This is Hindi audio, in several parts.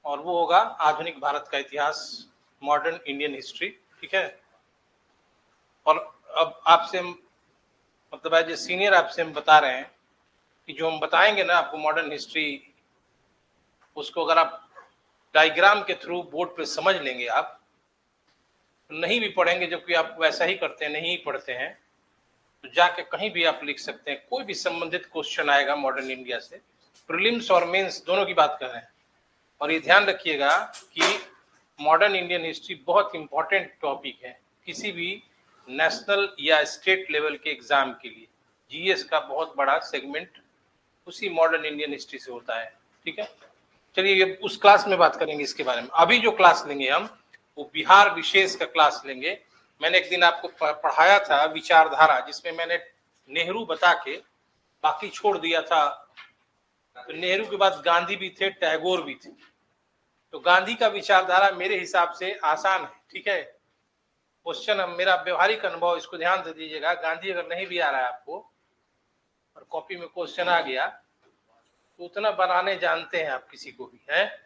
और वो होगा आधुनिक भारत का इतिहास, मॉडर्न इंडियन हिस्ट्री। ठीक है, और अब आपसे मतलब एज ए सीनियर आपसे हम बता रहे हैं कि जो हम बताएंगे ना आपको मॉडर्न हिस्ट्री, उसको अगर आप डायग्राम के थ्रू बोर्ड पे समझ लेंगे, आप नहीं भी पढ़ेंगे जबकि आप वैसा ही करते हैं, नहीं पढ़ते हैं, तो जाके कहीं भी आप लिख सकते हैं, कोई भी संबंधित क्वेश्चन आएगा मॉडर्न इंडिया से, प्रीलिम्स और मेंस दोनों की बात कर रहे हैं। और ये ध्यान रखिएगा कि मॉडर्न इंडियन हिस्ट्री बहुत इंपॉर्टेंट टॉपिक है किसी भी नेशनल या स्टेट लेवल के एग्जाम के लिए। जीएस का बहुत बड़ा सेगमेंट उसी मॉडर्न इंडियन हिस्ट्री से होता है। ठीक है, चलिए उस क्लास में बात करेंगे इसके बारे में। अभी जो क्लास लेंगे हम वो बिहार विशेष का क्लास लेंगे। मैंने एक दिन आपको पढ़ाया था विचारधारा, जिसमें मैंने नेहरू बता के बाकी छोड़ दिया था। तो नेहरू के बाद गांधी भी थे, टैगोर भी थे। तो गांधी का विचारधारा मेरे हिसाब से आसान है। ठीक है, क्वेश्चन मेरा व्यवहारिक अनुभव, इसको ध्यान से दीजिएगा। गांधी अगर नहीं भी आ रहा है आपको और कॉपी में क्वेश्चन आ गया तो उतना बनाने जानते हैं आप किसी को भी, है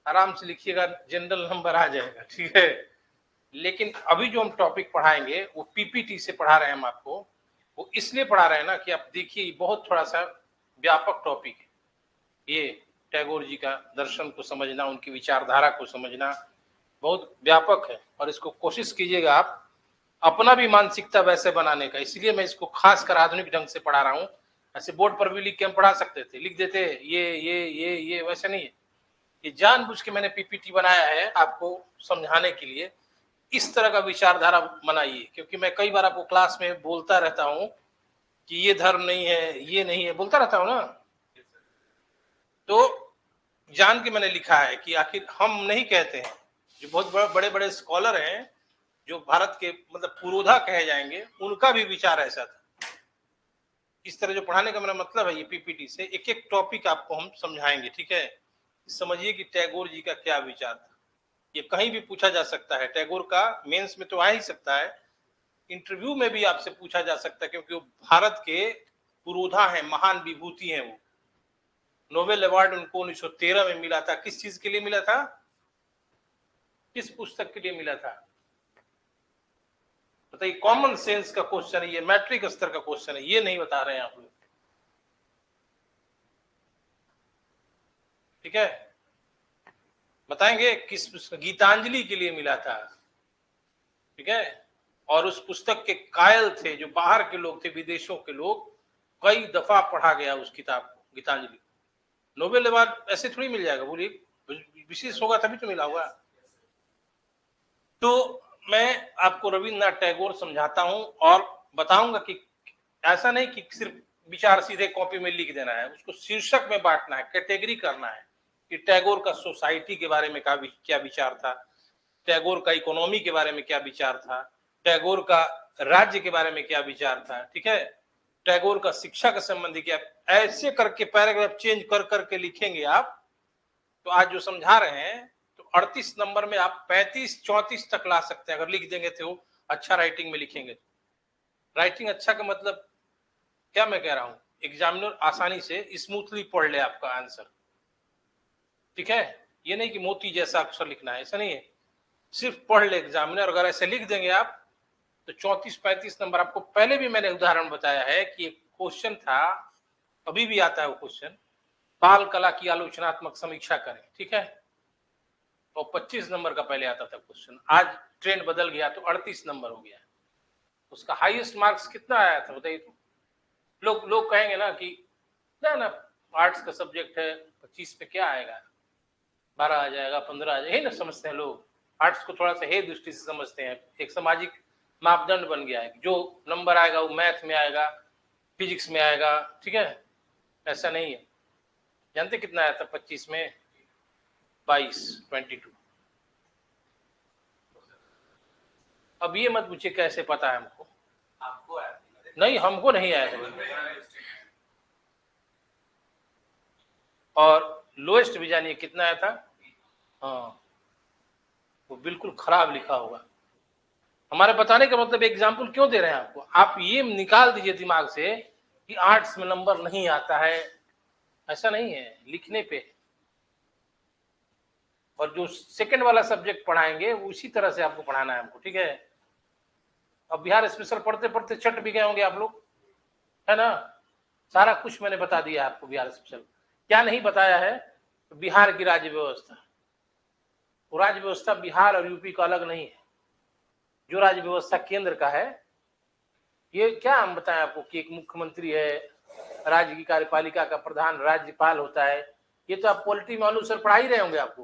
आराम से लिखिएगा, जनरल नंबर आ जाएगा। ठीक है, लेकिन अभी जो हम टॉपिक पढ़ाएंगे वो पीपीटी से पढ़ा रहे हैं हम आपको। वो इसलिए पढ़ा रहे हैं ना कि आप देखिए बहुत थोड़ा सा व्यापक टॉपिक है ये। टैगोर जी का दर्शन को समझना, उनकी विचारधारा को समझना बहुत व्यापक है, और इसको कोशिश कीजिएगा आप अपना भी मानसिकता वैसे बनाने का। इसलिए मैं इसको खास कर आधुनिक ढंग से पढ़ा रहा हूँ। ऐसे बोर्ड पर भी लिख के हम पढ़ा सकते थे, लिख देते ये वैसे नहीं है। ये जानबूझ के मैंने पीपीटी बनाया है आपको समझाने के लिए। इस तरह का विचारधारा बनाइए, क्योंकि मैं कई बार आपको क्लास में बोलता रहता हूँ कि ये धर्म नहीं है, ये नहीं है, बोलता रहता हूँ ना। तो जान के मैंने लिखा है कि आखिर हम नहीं कहते हैं, जो बहुत बड़े बड़े स्कॉलर हैं, जो भारत के मतलब पुरोधा कहे जाएंगे, उनका भी विचार ऐसा था। इस तरह जो पढ़ाने का मेरा मतलब है, ये पीपीटी से एक एक टॉपिक आपको हम समझाएंगे। ठीक है, समझिए कि टैगोर जी का क्या विचार था। ये कहीं भी पूछा जा सकता है, टैगोर का मेंस में तो आ ही सकता है, इंटरव्यू में भी आपसे पूछा जा सकता है, क्योंकि वो भारत के पुरोधा है, महान विभूति है। वो नोबेल अवार्ड उनको 1913 में मिला था। किस चीज के लिए मिला था, किस पुस्तक के लिए मिला था बताइए? कॉमन सेंस का क्वेश्चन है ये, मैट्रिक स्तर का क्वेश्चन है, ये नहीं बता रहे हैं आप लोग। ठीक है, बताएंगे किस पुस्तक, गीतांजलि के लिए मिला था। ठीक है, और उस पुस्तक के कायल थे जो बाहर के लोग थे, विदेशों के लोग, कई दफा पढ़ा गया उस किताब को, गीतांजलि। नोबेल अवार्ड ऐसे थोड़ी मिल जाएगा, बोलिए, विशेष होगा तभी तो मिला होगा। तो मैं आपको रविन्द्रनाथ टैगोर समझाता हूं और बताऊंगा कि ऐसा नहीं कि सिर्फ विचार सीधे कॉपी में लिख देना है, उसको शीर्षक में बांटना है, कैटेगरी करना है कि टैगोर का सोसाइटी के बारे में क्या विचार था, टैगोर का इकोनॉमी के बारे में क्या विचार था, टैगोर का राज्य के बारे में क्या विचार था। ठीक है, टैगोर का शिक्षा के संबंधी क्या, ऐसे करके पैराग्राफ चेंज कर करके लिखेंगे आप। तो आज जो समझा रहे हैं तो 38 नंबर में आप 35-34 तक ला सकते हैं, अगर लिख देंगे तो अच्छा राइटिंग में लिखेंगे। राइटिंग अच्छा का मतलब क्या मैं कह रहा हूं, एग्जामिनर आसानी से स्मूथली पढ़ ले आपका आंसर। ठीक है, ये नहीं कि मोती जैसा अक्षर लिखना है, ऐसा नहीं है, सिर्फ पढ़ ले एग्जामिनर। अगर ऐसे लिख देंगे आप तो 34-35 नंबर। आपको पहले भी मैंने उदाहरण बताया है कि एक क्वेश्चन था, अभी भी आता है वो क्वेश्चन, बाल कला की आलोचनात्मक समीक्षा करें। ठीक है, और 25 नंबर का पहले आता था क्वेश्चन, आज ट्रेंड बदल गया तो 38 नंबर हो गया। उसका हाईएस्ट मार्क्स कितना आया था बताइए? तो लोग कहेंगे ना कि ना आर्ट्स का सब्जेक्ट है, 25 पे क्या आएगा, 12 आ जाएगा, 15 आ जाएगा, यही ना समझते हैं लोग। आर्ट्स को थोड़ा सा हे दृष्टि से समझते हैं, एक सामाजिक मापदंड बन गया है, जो नंबर आएगा वो मैथ में आएगा, फिजिक्स में आएगा। ठीक है, ऐसा नहीं है। जानते कितना आया था 25 में? 22। अब ये मत पूछिए कैसे पता है हमको, आपको आया नहीं, हमको नहीं आया था। और लोएस्ट भी जानिए कितना आया था? हाँ, वो बिल्कुल खराब लिखा होगा। हमारे बताने का मतलब एग्जाम्पल क्यों दे रहे हैं आपको, आप ये निकाल दीजिए दिमाग से कि आर्ट्स में नंबर नहीं आता है, ऐसा नहीं है, लिखने पे। और जो सेकंड वाला सब्जेक्ट पढ़ाएंगे उसी तरह से आपको पढ़ाना है हमको, ठीक है। अब बिहार स्पेशल पढ़ते पढ़ते चट भी गए होंगे आप लोग, है ना। सारा कुछ मैंने बता दिया आपको बिहार स्पेशल। क्या नहीं बताया है, बिहार की राज्य व्यवस्था। वो राज्य व्यवस्था बिहार और यूपी का अलग नहीं है। जो राज्य व्यवस्था केंद्र का है, ये क्या हम बताएं आपको कि एक मुख्यमंत्री है, राज्य की कार्यपालिका का प्रधान राज्यपाल होता है। ये तो आप पॉलिटी में अनुसर पढ़ा ही रहे होंगे, आपको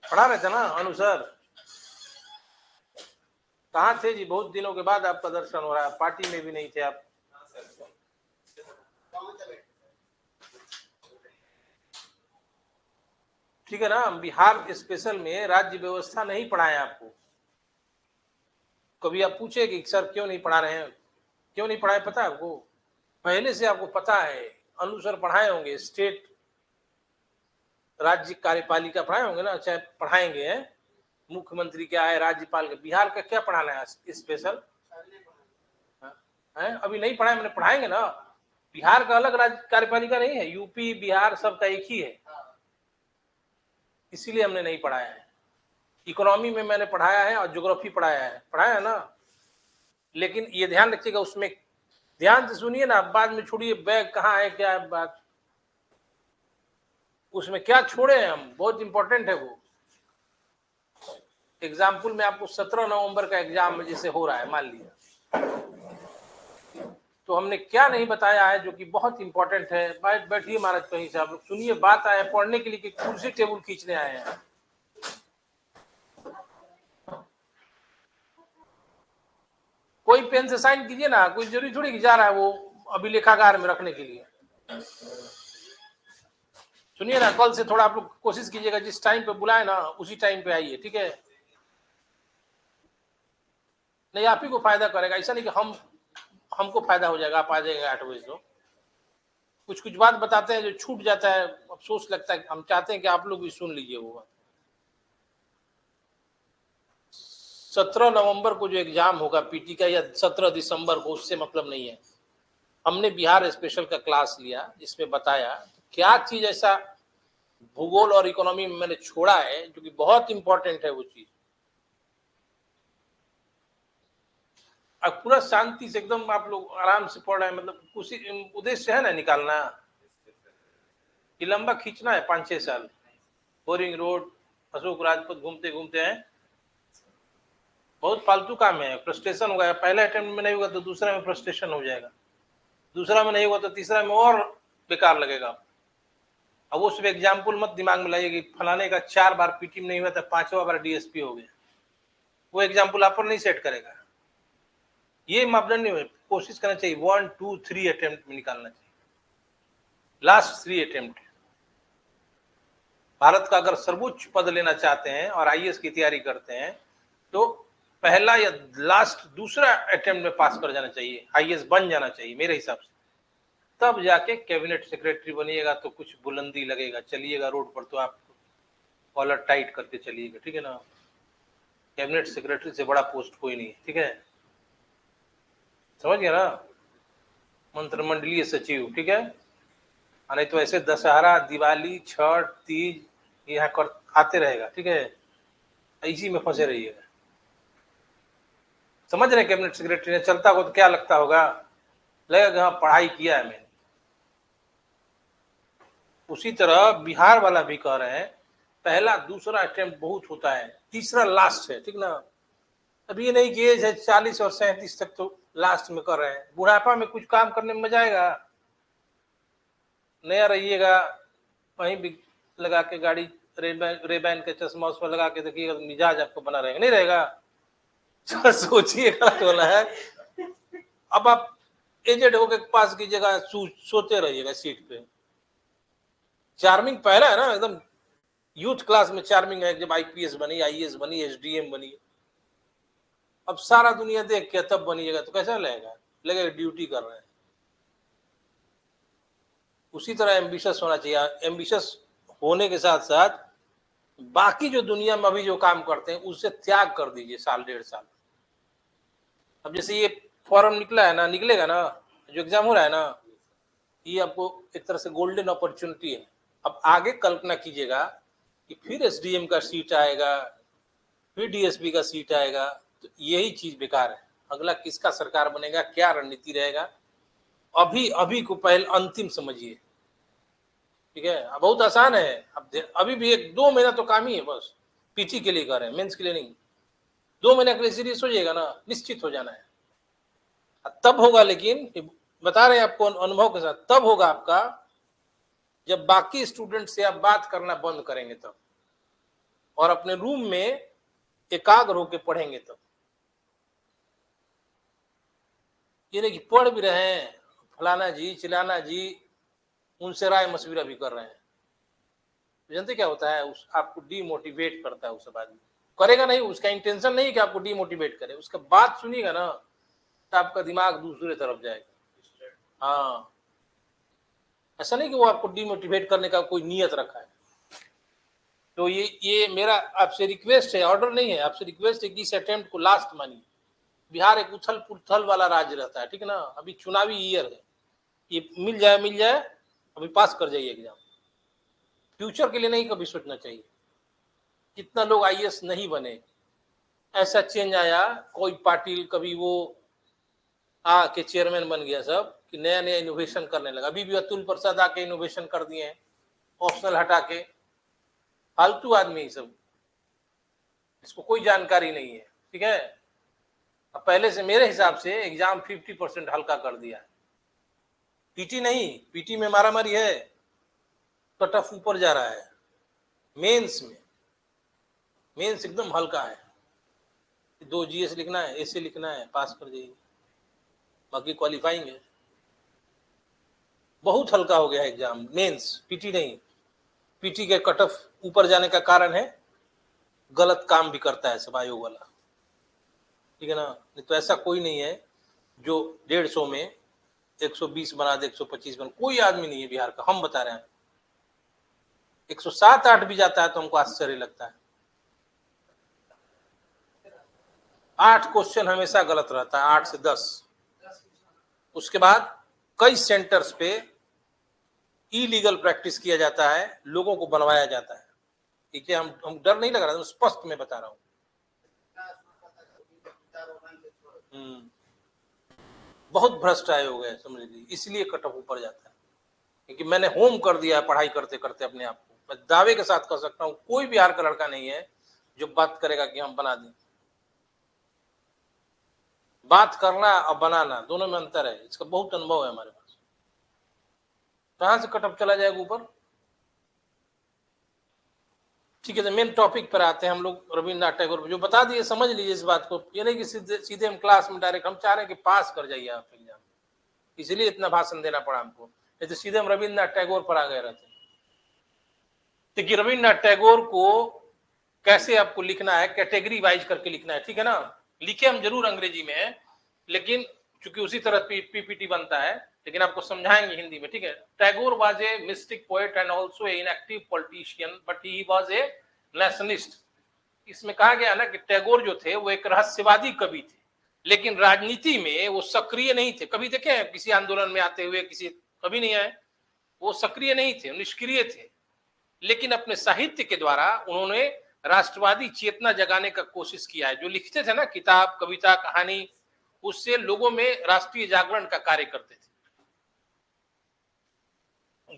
पढ़ा रहे थे ना अनुसर। कहाँ थे जी, बहुत दिनों के बाद आपका दर्शन हो रहा है, पार्टी में भी नहीं थे आप। ठीक है ना, बिहार स्पेशल में राज्य व्यवस्था नहीं पढ़ाए आपको। कभी आप पूछे कि सर क्यों नहीं पढ़ा रहे हैं, क्यों नहीं पढ़ाए, पता है आपको? पहले से आपको पता है, अनुसर पढ़ाए होंगे, स्टेट राज्य कार्यपालिका पढ़ाए होंगे ना, चाहे पढ़ाएंगे हैं। मुख्यमंत्री क्या है, राज्यपाल का। बिहार का क्या पढ़ाना है स्पेशल है? अभी नहीं पढ़ाए, मैंने पढ़ाएंगे ना। बिहार का अलग राज्य कार्यपालिका नहीं है, यूपी बिहार सबका एक ही है, इसीलिए हमने नहीं पढ़ाया है। इकोनॉमी में मैंने पढ़ाया है और ज्योग्राफी पढ़ाया है ना। लेकिन ये ध्यान रखिएगा, उसमें ध्यान से सुनिए ना, बाद में छोड़िए बैग कहाँ है क्या है बात, उसमें क्या छोड़े हैं हम, बहुत इंपॉर्टेंट है वो। एग्जाम्पल में आपको 17 नवंबर का एग्जाम जैसे हो रहा है, मान लिया, तो हमने क्या नहीं बताया है जो कि बहुत इंपॉर्टेंट है। बैठिए महाराज कहीं से, आप लोग सुनिए, बात आए पढ़ने के लिए कि कुर्सी टेबल खींचने आए हैं। कोई पेन से साइन कीजिए ना, कोई जरूरी थोड़ी कि जा रहा है वो अभिलेखागार में रखने के लिए। सुनिए ना, कल से थोड़ा आप लोग कोशिश कीजिएगा, जिस टाइम पे बुलाए ना उसी टाइम पे आइए, ठीक है। नहीं, आप ही को फायदा करेगा, ऐसा नहीं कि हमको फायदा हो जाएगा, आप आ जाएगा 8 बजे। तो कुछ कुछ बात बताते हैं जो छूट जाता है, अफसोस लगता है। हम चाहते हैं कि आप लोग भी सुन लीजिए वो बात। 17 नवंबर को जो एग्जाम होगा पीटी का, या 17 दिसंबर को, उससे मतलब नहीं है। हमने बिहार स्पेशल का क्लास लिया जिसमें बताया क्या चीज ऐसा भूगोल और इकोनॉमी में मैंने छोड़ा है जो कि बहुत इंपॉर्टेंट है वो चीज। अब पूरा शांति से एकदम आप लोग आराम से पढ़ रहे हैं, मतलब उसी उद्देश्य है ना निकालना। ये लंबा खींचना है 5-6 साल, बोरिंग रोड, अशोक राजपथ घूमते घूमते हैं, बहुत फालतू काम है। फ्रस्ट्रेशन होगा, पहले अटेम्प्ट में नहीं होगा तो दूसरा में फ्रस्ट्रेशन हो जाएगा, दूसरा में नहीं होगा तो तीसरा में और बेकार लगेगा। अब उस एग्जाम्पल मत दिमाग में लाइए कि फलाने का 4 बार पीटी में नहीं हुआ था, 5वां बार डीएसपी हो गया, वो एग्जाम्पल आप पर नहीं सेट करेगा। ये मापदंड नहीं, कोशिश करना चाहिए 1, 2, 3 अटेम्प्ट में निकालना चाहिए, लास्ट 3 अटेम्प्ट। भारत का अगर सर्वोच्च पद लेना चाहते हैं और आईएएस की तैयारी करते हैं तो पहला या लास्ट दूसरा अटेम्प्ट में पास कर जाना चाहिए, आईएएस बन जाना चाहिए मेरे हिसाब से। तब जाके कैबिनेट सेक्रेटरी बनिएगा तो कुछ बुलंदी लगेगा, चलिएगा रोड पर तो आप कॉलर टाइट करके चलिएगा, ठीक है ना। कैबिनेट सेक्रेटरी से बड़ा पोस्ट कोई नहीं है, ठीक है, समझ गया ना। मंत्रिमंडलीय सचिव, ठीक है। नहीं तो ऐसे दशहरा, दिवाली, छठ, तीज यहाँ कर आते रहेगा, ठीक है, इसी में फंसे रहिएगा। समझ रहे कैबिनेट सेक्रेटरी ने चलता हो तो क्या लगता होगा, लगेगा हाँ पढ़ाई किया है मैंने। उसी तरह बिहार वाला भी कह रहे हैं पहला दूसरा अटेम्प्ट बहुत होता है, तीसरा लास्ट है, ठीक ना। अब ये नहीं कि एज है 40 और 37 तक तो लास्ट में कर रहे हैं, बुढ़ापा में कुछ काम करने में मजा आएगा। नया रहिएगा, वहीं भी लगा के गाड़ी, रेबैन के चश्मा उसमें लगा के देखिएगा तो मिजाज आपको बना रहेगा, नहीं रहेगा। सोचिए गलत वाला है। अब आप एजेड होके पास की जगह सोते रहिएगा सीट पे। चार्मिंग पहला है ना, एकदम यूथ क्लास में चार्मिंग है, जब आईपीएस बनी, आईएएस बनी, एसडीएम बनी। अब सारा दुनिया देख के तब बनिएगा तो कैसा लगेगा ड्यूटी कर रहे हैं। उसी तरह एम्बिशियस होना चाहिए, एम्बिशियस होने के साथ साथ बाकी जो दुनिया में अभी जो काम करते हैं उससे त्याग कर दीजिए साल 1.5 साल। अब जैसे ये फॉर्म निकला है ना, निकलेगा ना, जो एग्जाम हो रहा है ना, ये आपको एक तरह से गोल्डन अपॉर्चुनिटी है। अब आगे कल्पना कीजिएगा कि फिर एसडीएम का सीट आएगा, फिर डीएसपी का सीट आएगा, तो यही चीज बेकार है। अगला किसका सरकार बनेगा, क्या रणनीति रहेगा, अभी अभी को पहले अंतिम समझिए, ठीक है। बहुत आसान है, अब अभी भी 1-2 महीना तो काम ही है बस, पीटी के लिए कर रहे हैं, मेंस के लिए नहीं। 2 महीने के लिए सीरियस हो जाएगा ना, निश्चित हो जाना है, तब होगा। लेकिन बता रहे हैं आपको अनुभव के साथ, तब होगा आपका जब बाकी स्टूडेंट से आप बात करना बंद करेंगे तब, और अपने रूम में एकाग्र होकर पढ़ेंगे तब। ये नहीं कि पढ़ भी रहे हैं, फलाना जी चिलाना जी उनसे राय मशविरा भी कर रहे हैं, जानते क्या होता है, उस आपको डीमोटिवेट करता है। उस आदमी करेगा नहीं, उसका इंटेंशन नहीं है कि आपको डीमोटिवेट करे, उसका बात सुनिएगा ना तो आपका दिमाग दूसरे तरफ जाएगा। हाँ, ऐसा नहीं कि वो आपको डीमोटिवेट करने का कोई नियत रखा है। तो ये मेरा आपसे रिक्वेस्ट है, ऑर्डर नहीं है, आपसे रिक्वेस्ट है कि इस अटेम्प्ट को लास्ट मानिए। बिहार एक उथल पुथल वाला राज्य रहता है, ठीक है ना, अभी चुनावी ईयर है, ये मिल जाए, अभी पास कर जाइए एग्जाम। फ्यूचर के लिए नहीं कभी सोचना चाहिए। कितना लोग आईएएस नहीं बने, ऐसा चेंज आया, कोई पाटिल कभी वो आके चेयरमैन बन गया, सब कि नया नया इनोवेशन करने लगा। अभी भी अतुल प्रसाद आके इनोवेशन कर दिए हैं, ऑप्शनल हटा के। फालतू आदमी सब, इसको कोई जानकारी नहीं है, ठीक है। अब पहले से मेरे हिसाब से एग्जाम 50% हल्का कर दिया है। पीटी नहीं, पीटी में मारामारी है, कट ऑफ ऊपर जा रहा है। मेंस में, मेंस एकदम हल्का है, 2 जीएस लिखना है, ऐसे लिखना है, पास कर जाइए, बाकी क्वालिफाइंग है। बहुत हल्का हो गया है एग्जाम, मेंस, पीटी नहीं। पीटी के कट ऑफ ऊपर जाने का कारण है गलत काम भी करता है सब आयोग वाला, ठीक है ना। नहीं तो ऐसा कोई नहीं है जो 150 में 120 बना दे, 125 बना, कोई आदमी नहीं है बिहार का, हम बता रहे हैं। 107-8 भी जाता है तो हमको आश्चर्य लगता है। 8 क्वेश्चन हमेशा गलत रहता है, 8 से 10। उसके बाद कई सेंटर्स पे इलीगल प्रैक्टिस किया जाता है, लोगों को बनवाया जाता है, ठीक है। हम डर नहीं लग रहा है, स्पष्ट में बता रहा हूँ। बहुत भ्रष्ट आयोग है, समझ लीजिए, इसलिए कट ऑफ ऊपर जाता है। क्योंकि मैंने होम कर दिया है पढ़ाई करते करते अपने आप को, मैं दावे के साथ कह सकता हूँ कोई बिहार का लड़का नहीं है जो बात करेगा कि हम बना दें। बात करना और बनाना दोनों में अंतर है, इसका बहुत अनुभव है हमारे पास। कहां से कट ऑफ चला जाएगा ऊपर, ठीक है। तो मेन टॉपिक पर आते हैं हम लोग, रविन्द्रनाथ टैगोर जो बता दिए, समझ लीजिए इस बात को। ये नहीं कि सीधे हम क्लास में डायरेक्ट, हम चाह रहे हैं कि पास कर जाइए आप एग्जाम, इसलिए इतना भाषण देना पड़ा हमको, नहीं तो सीधे हम रविन्द्रनाथ टैगोर पर आ गए रहते। देखिए रविन्द्रनाथ टैगोर को कैसे आपको लिखना है, कैटेगरी वाइज करके लिखना है, ठीक है ना। लिखे हम जरूर अंग्रेजी में है, लेकिन चूंकि उसी तरह पीपीटी बनता है, लेकिन आपको समझाएंगे हिंदी में, ठीक है। Tagore was a mystic poet and also an active politician, but he was a nationalist. इसमें कहा गया ना कि टैगोर जो थे वो एक रहस्यवादी कवि थे, लेकिन राजनीति में वो सक्रिय नहीं थे। कभी देखे हैं किसी आंदोलन में आते हुए, किसी, कभी नहीं आए। वो सक्रिय नहीं थे, निष्क्रिय थे, लेकिन अपने साहित्य के द्वारा उन्होंने राष्ट्रवादी चेतना जगाने का कोशिश किया है। जो लिखते थे ना किताब, कविता, कहानी, उससे लोगों में राष्ट्रीय जागरण का कार्य करते थे।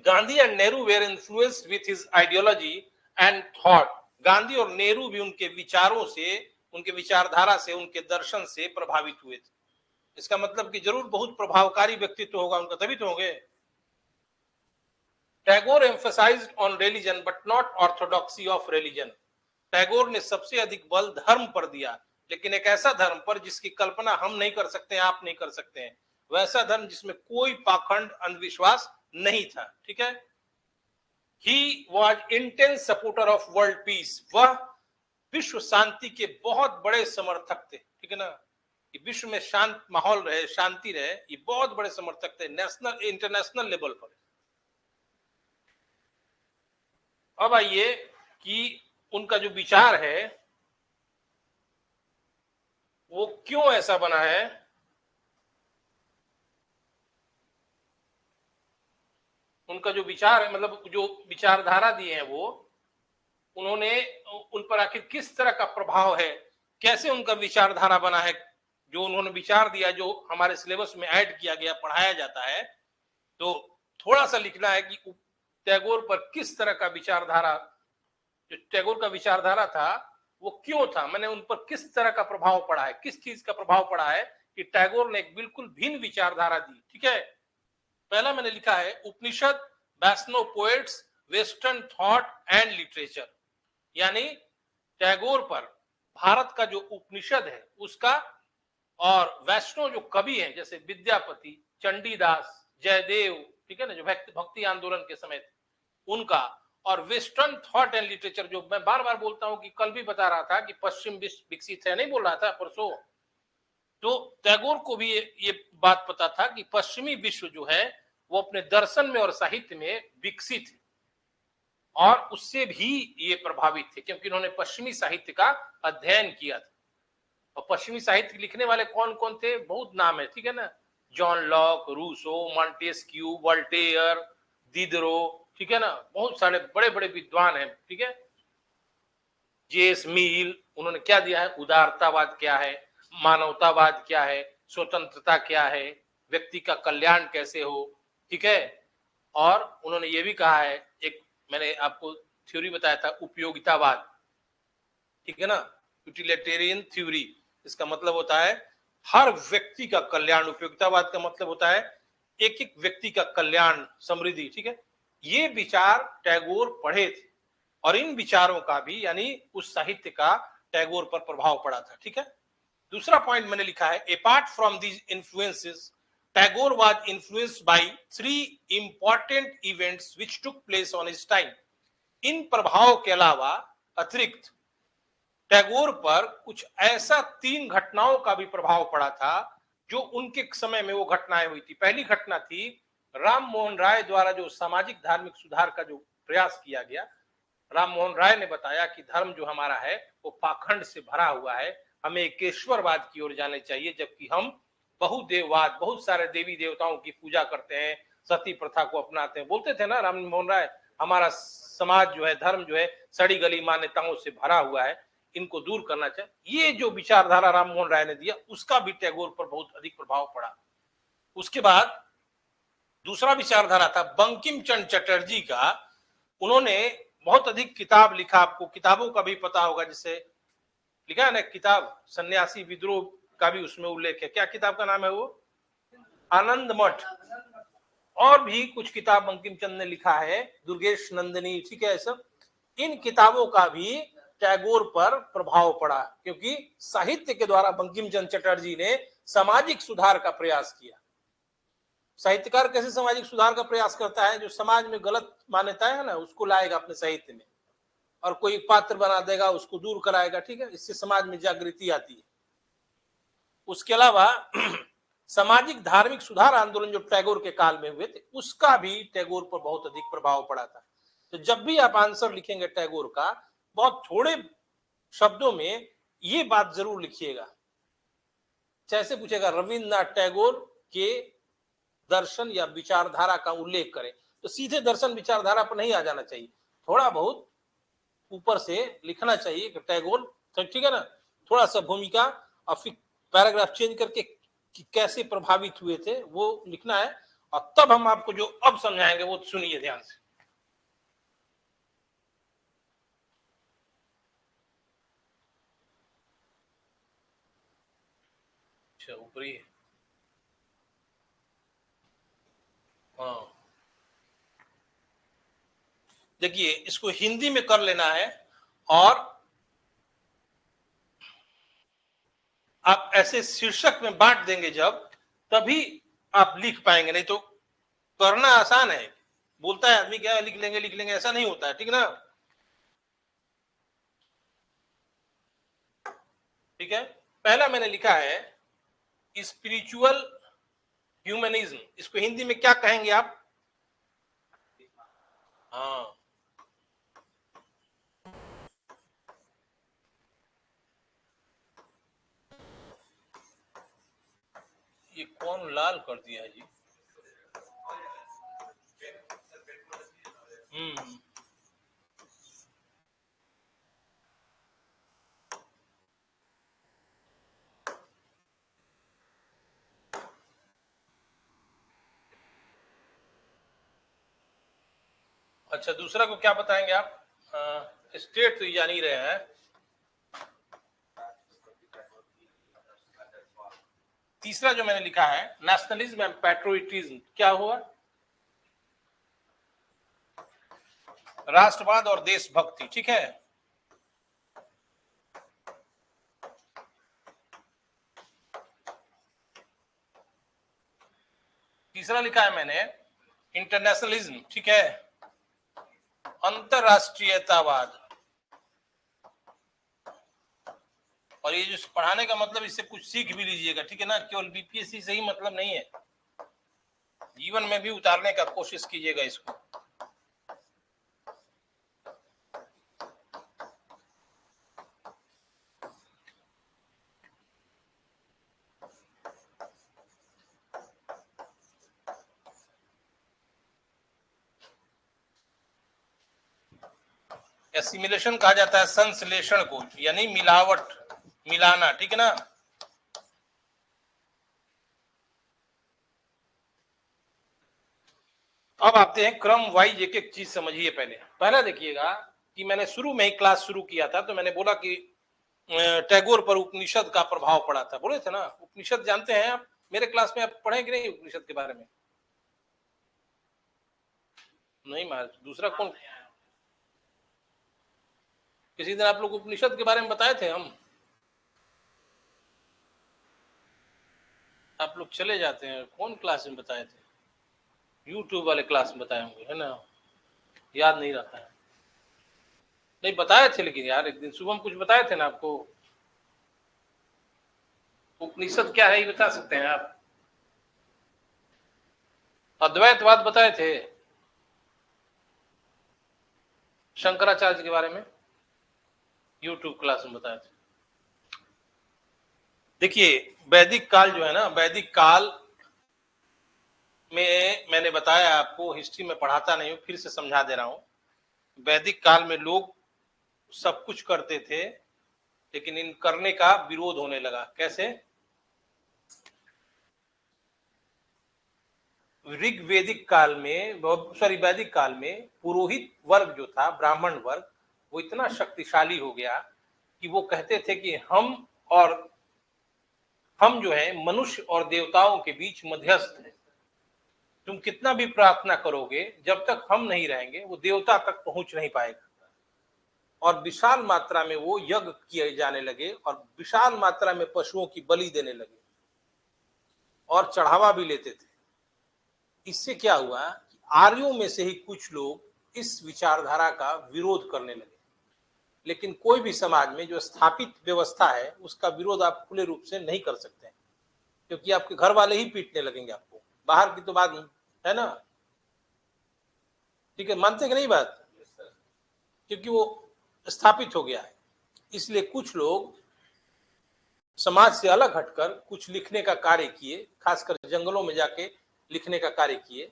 Gandhi and Nehru were influenced with his ideology and thought. Gandhi और नेहरू भी उनके विचारों से, उनके विचारधारा से, उनके दर्शन से प्रभावित हुए थे। इसका मतलब कि जरूर बहुत प्रभावकारी व्यक्तित्व होगा उनका, तभी तो होंगे। Tagore emphasised on religion but not orthodoxy of religion. Tagore ने सबसे अधिक बल धर्म पर दिया, लेकिन एक ऐसा धर्म पर जिसकी कल्पना हम नहीं कर सकते, आप नहीं कर सकते हैं। वैसा धर्म जिसमें कोई पाखंड, अंधविश्वास नहीं था, ठीक है। He was intense supporter of world peace. वह विश्व शांति के बहुत बड़े समर्थक थे, ठीक है ना, कि विश्व में शांत माहौल रहे, शांति रहे, ये बहुत बड़े समर्थक थे, नेशनल इंटरनेशनल लेवल पर। अब आइए कि उनका जो विचार है वो क्यों ऐसा बना है। उनका जो विचार है, मतलब जो विचारधारा दिए हैं वो, उन्होंने उन पर आखिर किस तरह का प्रभाव है, कैसे उनका विचारधारा बना है, जो उन्होंने विचार दिया, जो हमारे सिलेबस में ऐड किया गया, पढ़ाया जाता है, तो थोड़ा सा लिखना है कि टैगोर पर किस तरह का विचारधारा, जो टैगोर का विचारधारा था वो क्यों था, मैंने उन पर किस तरह का प्रभाव पड़ा है, किस चीज का प्रभाव पड़ा है कि टैगोर ने एक बिल्कुल भिन्न विचारधारा दी। ठीक है, पहला मैंने लिखा है Upanishad, Vaishnav poets, western thought and literature. यानी टैगोर पर भारत का जो उपनिषद है उसका, और वैष्णव जो कवि हैं जैसे विद्यापति, चंडीदास, जयदेव, ठीक है ना, जो भक्ति आंदोलन के समय थे उनका, और वेस्टर्न थॉट एंड लिटरेचर, जो मैं बार बार बोलता हूं कि कल भी बता रहा था कि पश्चिम विश्व विकसित है, नहीं बोल रहा था परसों, तो टैगोर को भी ये बात पता था कि पश्चिमी विश्व जो है वो अपने दर्शन में और साहित्य में विकसित है, और उससे भी ये प्रभावित थे क्योंकि उन्होंने पश्चिमी साहित्य का अध्ययन किया था। और पश्चिमी साहित्य लिखने वाले कौन कौन थे, बहुत नाम है, ठीक है ना, John Locke, Rousseau, Montesquieu, Voltaire, Diderot, ठीक है ना, बहुत सारे बड़े बड़े विद्वान हैं। ठीक है, जेएस मिल, उन्होंने क्या दिया है, उदारतावाद क्या है, मानवतावाद क्या है, स्वतंत्रता क्या है, व्यक्ति का कल्याण कैसे हो। ठीक है, और उन्होंने ये भी कहा है, एक मैंने आपको थ्योरी बताया था, उपयोगितावाद, ठीक है ना, यूटिलिटेरियन थ्योरी, इसका मतलब होता है हर व्यक्ति का कल्याण। उपयोगितावाद का मतलब होता है एक एक व्यक्ति का कल्याण, समृद्धि। ठीक है, ये विचार टैगोर पढ़े थे, और इन विचारों का भी, यानी उस साहित्य का टैगोर पर प्रभाव पड़ा था। ठीक है, दूसरा पॉइंट मैंने लिखा है, apart from these influences, Tagore was influenced by 3 important events which took place on his time. इन प्रभाव के अलावा, अतिरिक्त, टैगोर पर कुछ ऐसा 3 घटनाओं का भी प्रभाव पड़ा था जो उनके समय में वो घटनाएं हुई थी। पहली घटना थी राम मोहन राय द्वारा जो सामाजिक धार्मिक सुधार का जो प्रयास किया गया। राम मोहन राय ने बताया कि धर्म जो हमारा है वो पाखंड से भरा हुआ है, हमें एकेश्वरवाद की ओर जाने चाहिए, जबकि हम बहुदेववाद, बहुत सारे देवी देवताओं की पूजा करते हैं, सती प्रथा को अपनाते हैं। बोलते थे ना राम मोहन राय, हमारा समाज जो है, धर्म जो है, सड़ी गली मान्यताओं से भरा हुआ है, इनको दूर करना चाहिए। ये जो विचारधारा राम मोहन राय ने दिया, उसका भी टैगोर पर बहुत अधिक प्रभाव पड़ा। उसके बाद दूसरा विचारधारा था बंकिम चंद्र चटर्जी का। उन्होंने बहुत अधिक किताब लिखा, आपको किताबों का भी पता होगा, जिसे लिखा है ना किताब सन्यासी विद्रोह का भी उसमें उल्लेख है। क्या किताब का नाम है वो, आनंद मठ। और भी कुछ किताब बंकिम चंद्र ने लिखा है, दुर्गेश नंदिनी, ठीक है, सब इन किताबों का भी टैगोर पर प्रभाव पड़ा, क्योंकि साहित्य के द्वारा बंकिम चंद्र चटर्जी ने सामाजिक सुधार का प्रयास किया। साहित्यकार कैसे सामाजिक सुधार का प्रयास करता है, जो समाज में गलत मान्यताएं है ना उसको लाएगा अपने साहित्य में, और कोई पात्र बना देगा, उसको दूर कराएगा। ठीक है, इससे समाज में जागृति आती है। उसके अलावा सामाजिक धार्मिक सुधार आंदोलन जो टैगोर के काल में हुए थे, उसका भी टैगोर पर बहुत अधिक प्रभाव पड़ा था। तो जब भी आप आंसर लिखेंगे टैगोर का, बहुत थोड़े शब्दों में ये बात जरूर लिखिएगा। जैसे पूछेगा रविन्द्रनाथ टैगोर के दर्शन या विचारधारा का उल्लेख करें, तो सीधे दर्शन विचारधारा पर नहीं आ जाना चाहिए, थोड़ा बहुत ऊपर से लिखना चाहिए कि टैगोर, ठीक है ना, थोड़ा सा भूमिका, और फिर पैराग्राफ चेंज करके कि कैसे प्रभावित हुए थे वो लिखना है। और तब हम आपको जो अब समझाएंगे वो सुनिए ध्यान से। अच्छा, ऊपरी है, हाँ, देखिए इसको हिंदी में कर लेना है, और आप ऐसे शीर्षक में बांट देंगे जब, तभी आप लिख पाएंगे, नहीं तो करना आसान है, बोलता है आदमी क्या लिख लेंगे, ऐसा नहीं होता है। ठीक ना, ठीक है, पहला मैंने लिखा है स्पिरिचुअल ह्यूमनिज्म। इसको हिंदी में क्या कहेंगे आप, हाँ, ये कौन लाल कर दिया है जी। हम्म, अच्छा, दूसरा को क्या बताएंगे आप? स्टेट तो जान ही रहे हैं। तीसरा जो मैंने लिखा है नेशनलिज्म एंड पैट्रियोटिज्म, क्या हुआ? राष्ट्रवाद और देशभक्ति, ठीक है। तीसरा लिखा है मैंने इंटरनेशनलिज्म, ठीक है, अंतरराष्ट्रीयतावाद। और ये जो पढ़ाने का मतलब, इससे कुछ सीख भी लीजिएगा, ठीक है ना, केवल बीपीएससी से ही मतलब नहीं है, जीवन में भी उतारने का कोशिश कीजिएगा इसको। एसिमिलेशन कहा जाता है संश्लेषण को, यानी मिलावट, मिलाना, ठीक है ना। अब आते हैं क्रम वाइज, एक एक चीज समझिए। पहला देखिएगा कि मैंने शुरू में ही क्लास शुरू किया था तो मैंने बोला कि टैगोर पर उपनिषद का प्रभाव पड़ा था, बोले थे ना। उपनिषद जानते हैं आप? मेरे क्लास में आप पढ़े कि नहीं उपनिषद के बारे में? नहीं महाराज, दूसरा कौन? किसी दिन आप लोग उपनिषद के बारे में बताए थे हम? आप लोग चले जाते हैं, कौन क्लास में बताए थे? यूट्यूब वाले क्लास में बताए होंगे, है ना, याद नहीं रहता है। नहीं बताए थे, लेकिन यार एक दिन शुभम कुछ बताए थे ना आपको। उपनिषद क्या है ये बता सकते हैं आप? अद्वैतवाद बताए थे, शंकराचार्य के बारे में यूट्यूब क्लास में बताए थे। देखिए वैदिक काल जो है ना, वैदिक काल में मैंने बताया आपको, हिस्ट्री में पढ़ाता नहीं हूं, फिर से समझा दे रहा हूं। वैदिक काल में लोग सब कुछ करते थे, लेकिन इन करने का विरोध होने लगा। कैसे? ऋग्वेदिक काल में, सॉरी वैदिक काल में पुरोहित वर्ग जो था, ब्राह्मण वर्ग, वो इतना शक्तिशाली हो गया कि वो कहते थे कि हम जो है मनुष्य और देवताओं के बीच मध्यस्थ हैं। तुम कितना भी प्रार्थना करोगे, जब तक हम नहीं रहेंगे वो देवता तक पहुंच नहीं पाएगा। और विशाल मात्रा में वो यज्ञ किए जाने लगे और विशाल मात्रा में पशुओं की बलि देने लगे और चढ़ावा भी लेते थे। इससे क्या हुआ कि आर्यों में से ही कुछ लोग इस विचारधारा का विरोध करने लगे। लेकिन कोई भी समाज में जो स्थापित व्यवस्था है उसका विरोध आप खुले रूप से नहीं कर सकते हैं, क्योंकि आपके घर वाले ही पीटने लगेंगे आपको, बाहर की तो बात है ना। ठीक है, मानते कि नहीं बात? क्योंकि वो स्थापित हो गया है। इसलिए कुछ लोग समाज से अलग हटकर कुछ लिखने का कार्य किए, खासकर जंगलों में जाके लिखने का कार्य किए।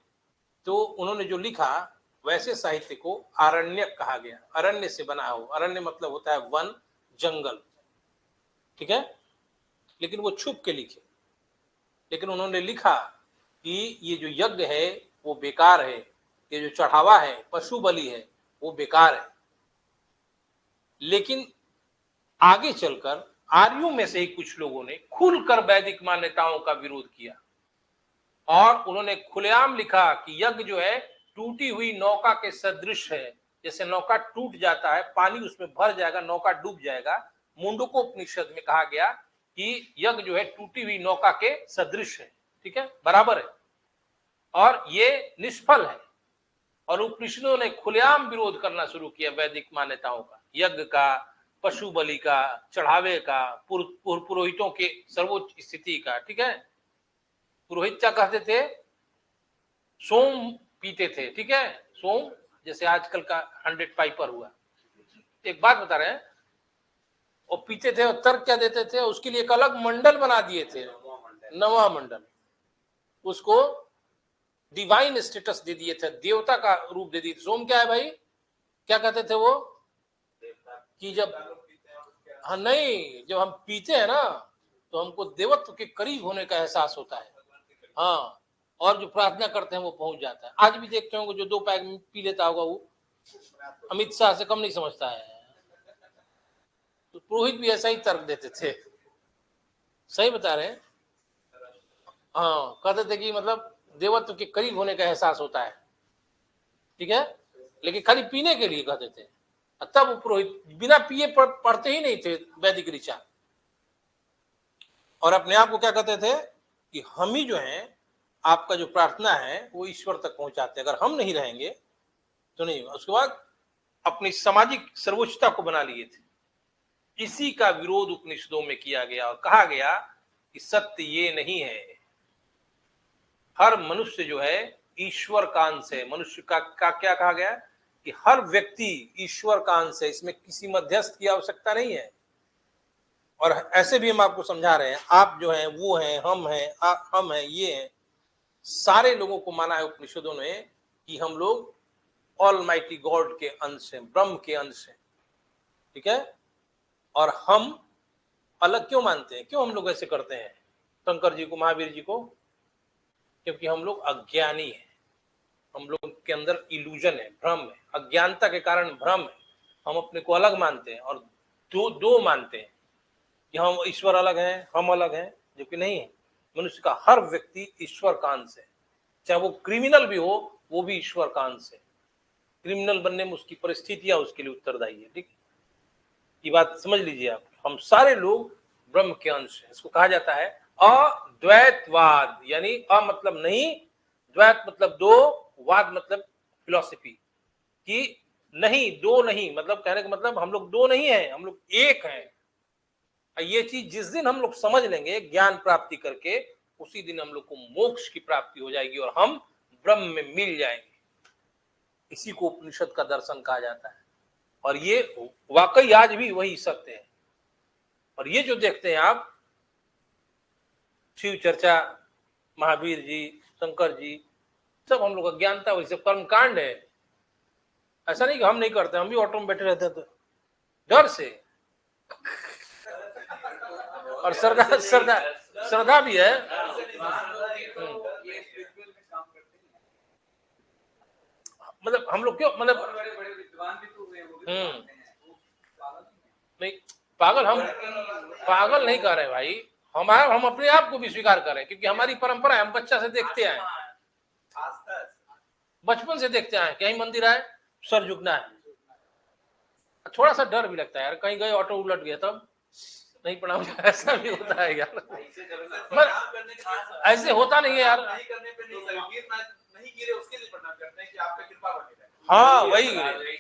तो उन्होंने जो लिखा, वैसे साहित्य को आरण्यक कहा गया। अरण्य से बना हो, अरण्य मतलब होता है वन, जंगल, ठीक है। लेकिन वो छुप के लिखे। लेकिन उन्होंने लिखा कि ये जो यज्ञ है वो बेकार है, ये जो चढ़ावा है, पशु बलि है, वो बेकार है। लेकिन आगे चलकर आर्यों में से ही कुछ लोगों ने खुलकर वैदिक मान्यताओं का विरोध किया और उन्होंने खुलेआम लिखा कि यज्ञ जो है टूटी हुई नौका के सदृश है। जैसे नौका टूट जाता है, पानी उसमें भर जाएगा, नौका डूब जाएगा। मुंडकोपनिषद में कहा गया कि यज्ञ जो है टूटी हुई नौका के सदृश है, ठीक है, बराबर है, और ये निष्फल है। और उपनिषदों ने खुलेआम विरोध करना शुरू किया वैदिक मान्यताओं का, यज्ञ का, पशु बलि का, चढ़ावे का, पुरोहितों के सर्वोच्च स्थिति का, ठीक है। पुरोहित क्या कहते थे? सोम पीते थे, ठीक है, सोम, जैसे आजकल का 100 पाइपर हुआ। एक बात बता रहे हैं, और पीते थे और तर्क क्या देते थे, उसके लिए एक अलग मंडल बना दिए थे, नवा मंडल, उसको डिवाइन स्टेटस दे दिए थे, देवता का रूप दे दिए थे। सोम क्या है भाई? क्या कहते थे वो कि जब, हाँ नहीं, जब हम पीते हैं ना तो हमको देवत्व के करीब होने का एहसास होता है। हाँ, और जो प्रार्थना करते हैं वो पहुंच जाता है। आज भी देखते होंगे जो 2 पैग पी लेता होगा वो अमित शाह से कम नहीं समझता है। तो पुरोहित भी ऐसा ही तर्क देते थे, सही बता रहे हैं। हाँ, कहते थे कि मतलब देवत्व के करीब होने का एहसास होता है, ठीक है, लेकिन खाली पीने के लिए कहते थे। तब वो पुरोहित बिना पिए पढ़ते ही नहीं थे वैदिक ऋचा, और अपने आप को क्या कहते थे कि हम ही जो है आपका जो प्रार्थना है वो ईश्वर तक पहुंचाते हैं, अगर हम नहीं रहेंगे तो नहीं। उसके बाद अपनी सामाजिक सर्वोच्चता को बना लिए थे। इसी का विरोध उपनिषदों में किया गया और कहा गया कि सत्य ये नहीं है, हर मनुष्य जो है ईश्वर का अंश है। मनुष्य का क्या कहा गया कि हर व्यक्ति ईश्वर का अंश है, इसमें किसी मध्यस्थ की आवश्यकता नहीं है। और ऐसे भी हम आपको समझा रहे हैं, आप जो हैं वो हैं, हम हैं, हम हैं, ये हैं, सारे लोगों को माना है उपनिषदों ने कि हम लोग ऑलमाइटी गॉड के अंश हैं, ब्रह्म के अंश हैं, ठीक है। और हम अलग क्यों मानते हैं, क्यों हम लोग ऐसे करते हैं शंकर जी को, महावीर जी को? क्योंकि हम लोग अज्ञानी हैं, हम लोग के अंदर इल्यूजन है, भ्रम है, अज्ञानता के कारण भ्रम है। हम अपने को अलग मानते हैं और दो मानते हैं कि हम ईश्वर अलग हैं, हम अलग हैं, जो कि नहीं है। मनुष्य का हर व्यक्ति ईश्वर का अंश है, चाहे वो क्रिमिनल भी हो, वो भी ईश्वर का अंश है। क्रिमिनल बनने में उसकी परिस्थितियां उसके लिए उत्तरदायी है, ठीक। ये बात समझ लीजिए आप, हम सारे लोग ब्रह्म के अंश हैं। इसको कहा जाता है अद्वैतवाद, यानी अ मतलब नहीं, द्वैत मतलब दो, वाद मतलब फिलॉसफी, कि नहीं, दो नहीं, मतलब कहने का मतलब हम लोग दो नहीं है, हम लोग एक हैं। ये चीज जिस दिन हम लोग समझ लेंगे ज्ञान प्राप्ति करके, उसी दिन हम लोग को मोक्ष की प्राप्ति हो जाएगी और हम ब्रह्म में मिल जाएंगे। इसी को उपनिषद का दर्शन कहा जाता है, और ये वाकई आज भी वही सत्य है। और ये जो देखते हैं आप, शिव चर्चा, महावीर जी, शंकर जी, सब हम लोग अज्ञानता, वही सब कर्म कांड है। ऐसा नहीं कि हम नहीं करते, हम भी ऑटो में बैठे रहते थे डर से, और श्रद्धा श्रद्धा श्रद्धा भी है। मतलब हम लोग क्यों, मतलब नहीं, पागल हम पागल नहीं कर रहे भाई, हम अपने आप को भी स्वीकार करें, क्योंकि हमारी परंपरा है, हम बच्चा से देखते आए, बचपन से देखते आए, कहीं मंदिर आए सर झुकना है। थोड़ा सा डर भी लगता है यार, कहीं गए ऑटो उलट गया तब नहीं प्रणाम, ऐसा भी होता है यार, ऐसे होता नहीं है यार, नहीं गिरे उसके लिए प्रणाम करते हैं कि आपका कृपा बनी रहे। हाँ वही गिरे,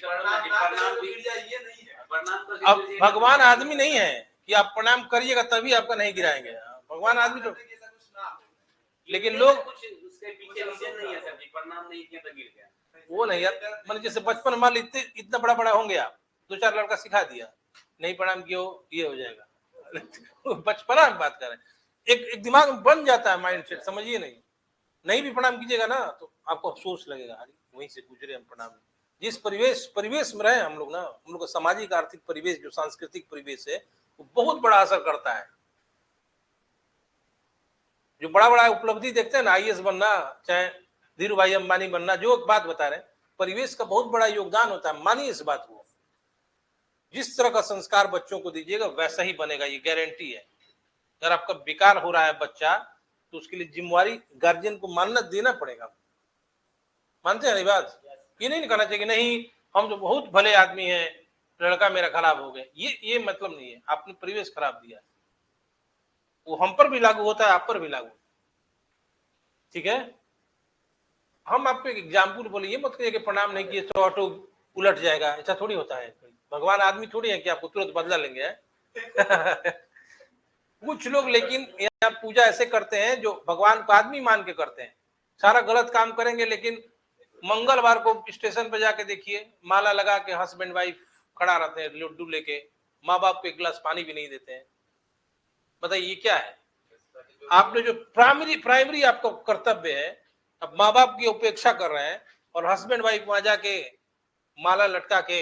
अब भगवान आदमी नहीं है कि आप प्रणाम करिएगा तभी आपका नहीं गिराएंगे, भगवान आदमी तो, लेकिन लोग उसके पीछे रीजन नहीं है सर जी, प्रणाम नहीं किया तो गिर गया, वो नहीं यार, मतलब जैसे बचपन मान लीजिए इतना बड़ा बड़ा होंगे आप, दो चार लड़का सिखा दिया, नहीं प्रणाम किया ये हो जाएगा। बचपना में बात कर रहे हैं, एक दिमाग में बन जाता है माइंड सेट, समझिए। नहीं भी प्रणाम कीजिएगा ना तो आपको अफसोस लगेगा, अरे वहीं से गुजरे हम प्रणाम। जिस परिवेश में रहे हम लोग ना, हम लोग का सामाजिक आर्थिक परिवेश, जो सांस्कृतिक परिवेश है, वो बहुत बड़ा असर करता है। जो बड़ा बड़ा उपलब्धि देखते हैं ना, आईएएस बनना, चाहे धीरू भाई अंबानी बनना, जो बात बता रहे हैं, परिवेश का बहुत बड़ा योगदान होता है, मानिए इस बात को। जिस तरह का संस्कार बच्चों को दीजिएगा वैसा ही बनेगा, ये गारंटी है। अगर आपका बेकार हो रहा है बच्चा, तो उसके लिए जिम्मेवारी गार्जियन को मानना देना पड़ेगा। मानते हैं नहीं बात? ये नहीं कहना चाहिए कि नहीं हम तो बहुत भले आदमी हैं, लड़का मेरा खराब हो गया, ये मतलब नहीं है, आपने परिवेश खराब दिया, वो हम पर भी लागू होता है, आप पर भी लागू, ठीक है। हम आपको एक एग्जाम्पल बोले, ये मत कहिए कि प्रणाम नहीं किए तो ऑटो उलट जाएगा, ऐसा थोड़ी होता है। भगवान आदमी थोड़ी है कि आपको तुरंत बदला लेंगे। कुछ लोग लेकिन यहाँ पूजा ऐसे करते हैं जो भगवान को आदमी मान के करते हैं, सारा गलत काम करेंगे, लेकिन मंगलवार को स्टेशन पे जाके देखिए, माला लगा के हस्बैंड वाइफ खड़ा रहते हैं लड्डू लेके, माँ बाप को एक गिलास पानी भी नहीं देते हैं। बताइए ये क्या है? आपने जो प्राइमरी आपका कर्तव्य है, अब माँ बाप की उपेक्षा कर रहे हैं, और हस्बैंड वाइफ वहां जाके माला लटका के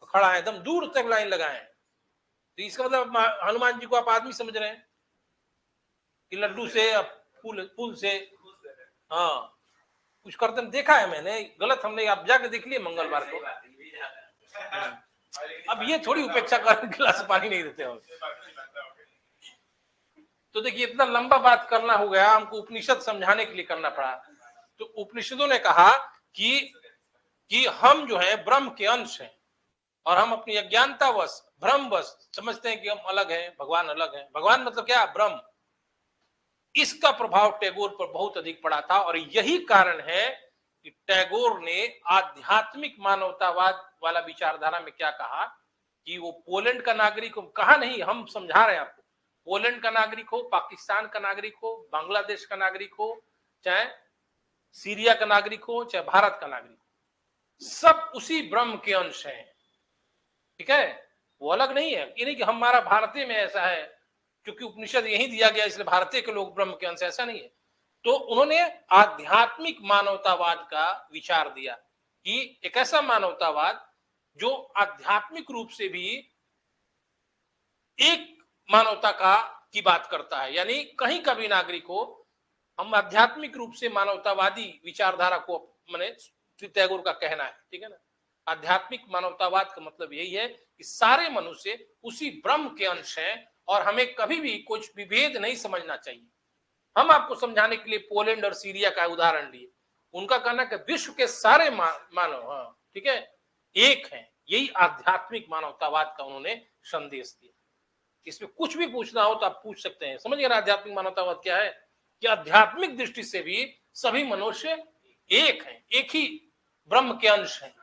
खड़ा है, एकदम दूर तक लाइन लगाए हैं, तो इसका मतलब हनुमान जी को आप आदमी समझ रहे हैं कि लड्डू से फूल से? हाँ, कुछ करते देखा है मैंने, गलत हमने, आप जाके देख लिए मंगलवार को। अब ये थोड़ी उपेक्षा कर गिलास पानी नहीं देते हो। तो देखिए इतना लंबा बात करना हो गया, हमको उपनिषद समझाने के लिए करना पड़ा। तो उपनिषदों ने कहा कि हम जो है ब्रह्म के अंश हैं, और हम अपनी अज्ञानतावश भ्रमवश समझते हैं कि हम अलग हैं, भगवान अलग है। भगवान मतलब क्या? ब्रह्म। इसका प्रभाव टैगोर पर बहुत अधिक पड़ा था, और यही कारण है कि टैगोर ने आध्यात्मिक मानवतावाद वाला विचारधारा में क्या कहा कि वो पोलैंड का नागरिक हो, कहा नहीं, हम समझा रहे हैं आपको, पोलैंड का नागरिक हो, पाकिस्तान का नागरिक हो, बांग्लादेश का नागरिक हो, चाहे सीरिया का नागरिक हो, चाहे भारत का नागरिक हो, सब उसी ब्रह्म के अंश हैं। ठीक है, वो अलग नहीं है। ये नहीं कि हमारा भारतीय में ऐसा है क्योंकि उपनिषद यही दिया गया इसलिए भारतीय के लोग ब्रह्म के अंश, ऐसा नहीं है। तो उन्होंने आध्यात्मिक मानवतावाद का विचार दिया कि एक ऐसा मानवतावाद जो आध्यात्मिक रूप से भी एक मानवता का की बात करता है, यानी कहीं का भी नागरिक हो, हम आध्यात्मिक रूप से मानवतावादी विचारधारा को, मैंने टैगोर का कहना है, ठीक है ना। आध्यात्मिक मानवतावाद का मतलब यही है कि सारे मनुष्य उसी ब्रह्म के अंश हैं, और हमें कभी भी कुछ विभेद नहीं समझना चाहिए। हम आपको समझाने के लिए पोलैंड और सीरिया का उदाहरण लिए, उनका कहना कि विश्व के सारे मानव, हाँ ठीक है, एक हैं। यही आध्यात्मिक मानवतावाद का उन्होंने संदेश दिया। इसमें कुछ भी पूछना हो तो आप पूछ सकते हैं। समझ गए आध्यात्मिक मानवतावाद क्या है? कि आध्यात्मिक दृष्टि से भी सभी मनुष्य एक हैं, एक ही ब्रह्म के अंश हैं।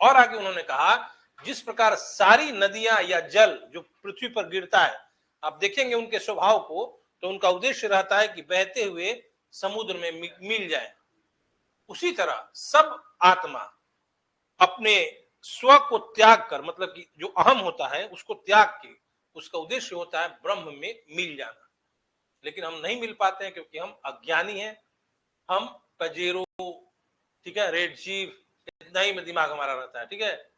और आगे उन्होंने कहा जिस प्रकार सारी नदियां या जल जो पृथ्वी पर गिरता है, आप देखेंगे उनके स्वभाव को, तो उनका उद्देश्य रहता है कि बहते हुए समुद्र में मिल जाए। उसी तरह सब आत्मा अपने स्व को त्याग कर, मतलब कि जो अहम होता है उसको त्याग के, उसका उद्देश्य होता है ब्रह्म में मिल जाना। लेकिन हम नहीं मिल पाते हैं क्योंकि हम अज्ञानी हैं, हम पजेरो, ठीक है, रेड चीफ, इतना ही में दिमाग हमारा रहता है। ठीक है,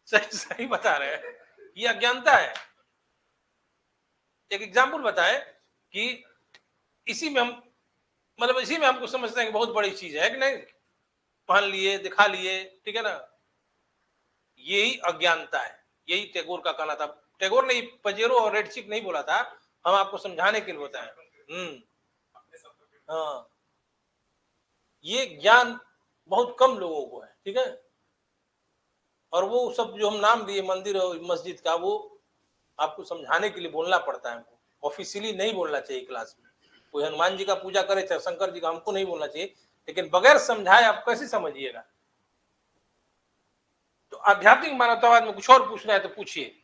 सही सही बता रहे हैं, ये अज्ञानता है। एक एग्जाम्पल बताए कि इसी में हम, मतलब इसी में हमको समझते हैं कि बहुत बड़ी चीज है कि नहीं, पहन लिए, दिखा लिए, ठीक है ना, यही अज्ञानता है। यही टैगोर का कहना था। टैगोर ने पजेरो और रेड चीफ नहीं बोला था, हम आपको समझाने के लिए बताए। हाँ, ये ज्ञान बहुत कम लोगों को है, ठीक है। और वो सब जो हम नाम दिए मंदिर और मस्जिद का, वो आपको समझाने के लिए बोलना पड़ता है, ऑफिशियली नहीं बोलना चाहिए क्लास में। कोई हनुमान जी का पूजा करे चाहे शंकर जी का, हमको नहीं बोलना चाहिए, लेकिन बगैर समझाए आप कैसे समझिएगा। तो आध्यात्मिक मानवतावाद में कुछ और पूछना है तो पूछिए,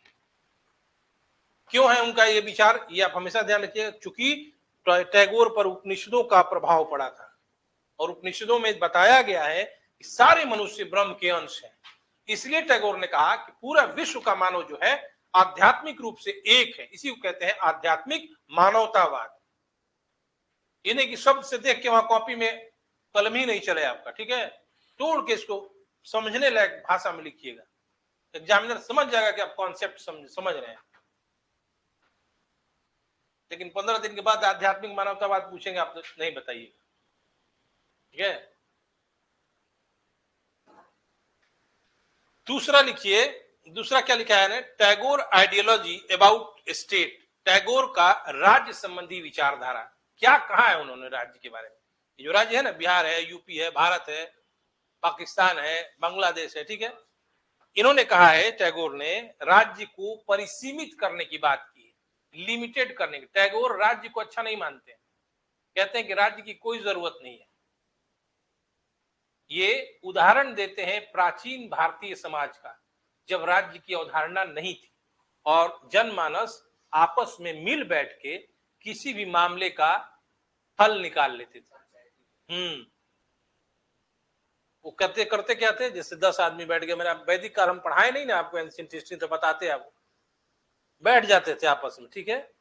क्यों है उनका ये विचार, ये आप हमेशा ध्यान रखिए। चूंकि टैगोर पर उपनिषदों का प्रभाव पड़ा था, और उपनिषदों में बताया गया है कि सारे मनुष्य ब्रह्म के अंश हैं, इसलिए टैगोर ने कहा कि पूरा विश्व का मानव जो है आध्यात्मिक रूप से एक है। इसी को कहते हैं आध्यात्मिक मानवतावाद। ये नहीं कि शब्द से देख के वहां कॉपी में कलम ही नहीं चले आपका, ठीक है, तोड़ के इसको समझने लायक भाषा में लिखिएगा, एग्जामिनर समझ जाएगा कि आप कॉन्सेप्ट समझ रहे हैं। लेकिन 15 दिन के बाद आध्यात्मिक मानवतावाद पूछेंगे, आप तो नहीं बताइएगा, ठीक है। दूसरा लिखिए, दूसरा क्या लिखा है, Tagore ideology about state. Tagore का राज्य संबंधी विचारधारा, क्या कहा है उन्होंने राज्य के बारे में। जो राज्य है ना, बिहार है, यूपी है, भारत है, पाकिस्तान है, बांग्लादेश है, ठीक है। इन्होंने कहा है, टैगोर ने राज्य को परिसीमित करने की बात की, लिमिटेड करने की। टैगोर राज्य को अच्छा नहीं मानते, कहते हैं कि राज्य की कोई जरूरत नहीं है। ये उदाहरण देते हैं प्राचीन भारतीय समाज का, जब राज्य की अवधारणा नहीं थी और जनमानस आपस में मिल बैठ के किसी भी मामले का हल निकाल लेते थे। वो करते करते क्या थे, जैसे 10 आदमी बैठ गए, मैंने वैदिक काल हम पढ़ाए नहीं ना आपको, एंशिएंट हिस्ट्री तो बताते आपको, बैठ जाते थे आपस में, ठीक है,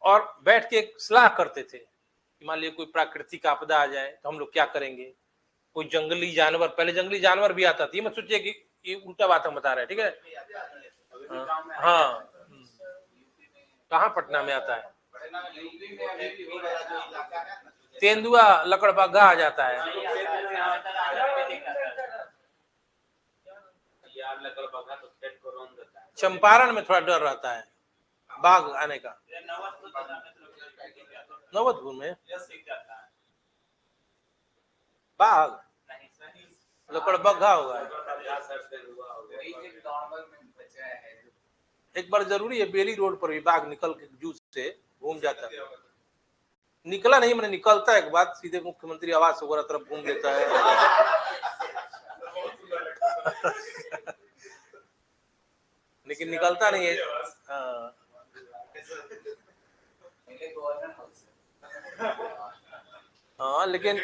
और बैठ के सलाह करते थे कि मान लीजिए कोई प्राकृतिक आपदा आ जाए तो हम लोग क्या करेंगे। कोई जंगली जानवर, पहले जंगली जानवर भी आता था, मत सोचिए कि ये उल्टा बात हम बता रहे हैं, ठीक है। हाँ, कहाँ पटना में आता है, तेंदुआ लकड़बग्घा आ जाता है। चंपारण में थोड़ा डर रहता है बाघ आने का। नवतपुर में बाघ लकड़बग्घा होगा। एक बार जरूरी है, बेली रोड पर भी बाघ निकल के जूस से घूम जाता है। निकला नहीं, मैंने निकलता है एक बात, सीधे मुख्यमंत्री आवास वगैरह तरफ घूम लेता है। लेकिन निकलता नहीं है। हाँ लेकिन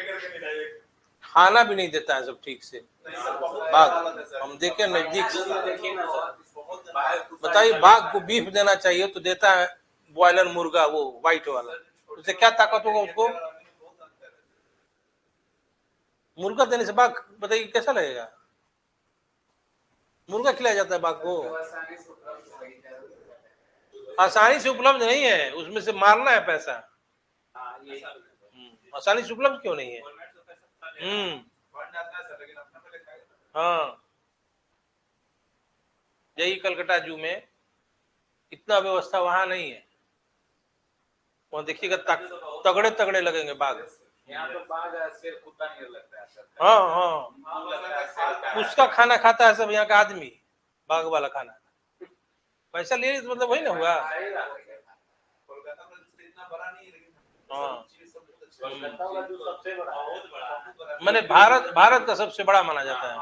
खाना भी नहीं देता है सब ठीक से बाघ। हम देखे नजदीक से। बताइए, बाघ को बीफ देना चाहिए तो देता है बॉयलर मुर्गा, वो व्हाइट वाला, उससे क्या ताकत होगा उसको? मुर्गा देने से बाघ, बताइए कैसा लगेगा? मुर्गा खिलाया जाता है बाघ को? आसानी से उपलब्ध नहीं है, उसमें से मारना है पैसा। आसानी से उपलब्ध क्यों नहीं है? हाँ, यही कलकत्ता जू में इतना व्यवस्था वहां नहीं है। वहां देखिएगा तगड़े तगड़े लगेंगे बाघ। यहाँ तो बाघ सिर कुत्ता नहीं लगता है। हाँ हाँ, उसका खाना खाता है सब यहाँ का आदमी, बाघ वाला खाना। पैसा ले तो मतलब वही ना हुआ। हाँ, मैंने भारत का सबसे बड़ा माना जाता है।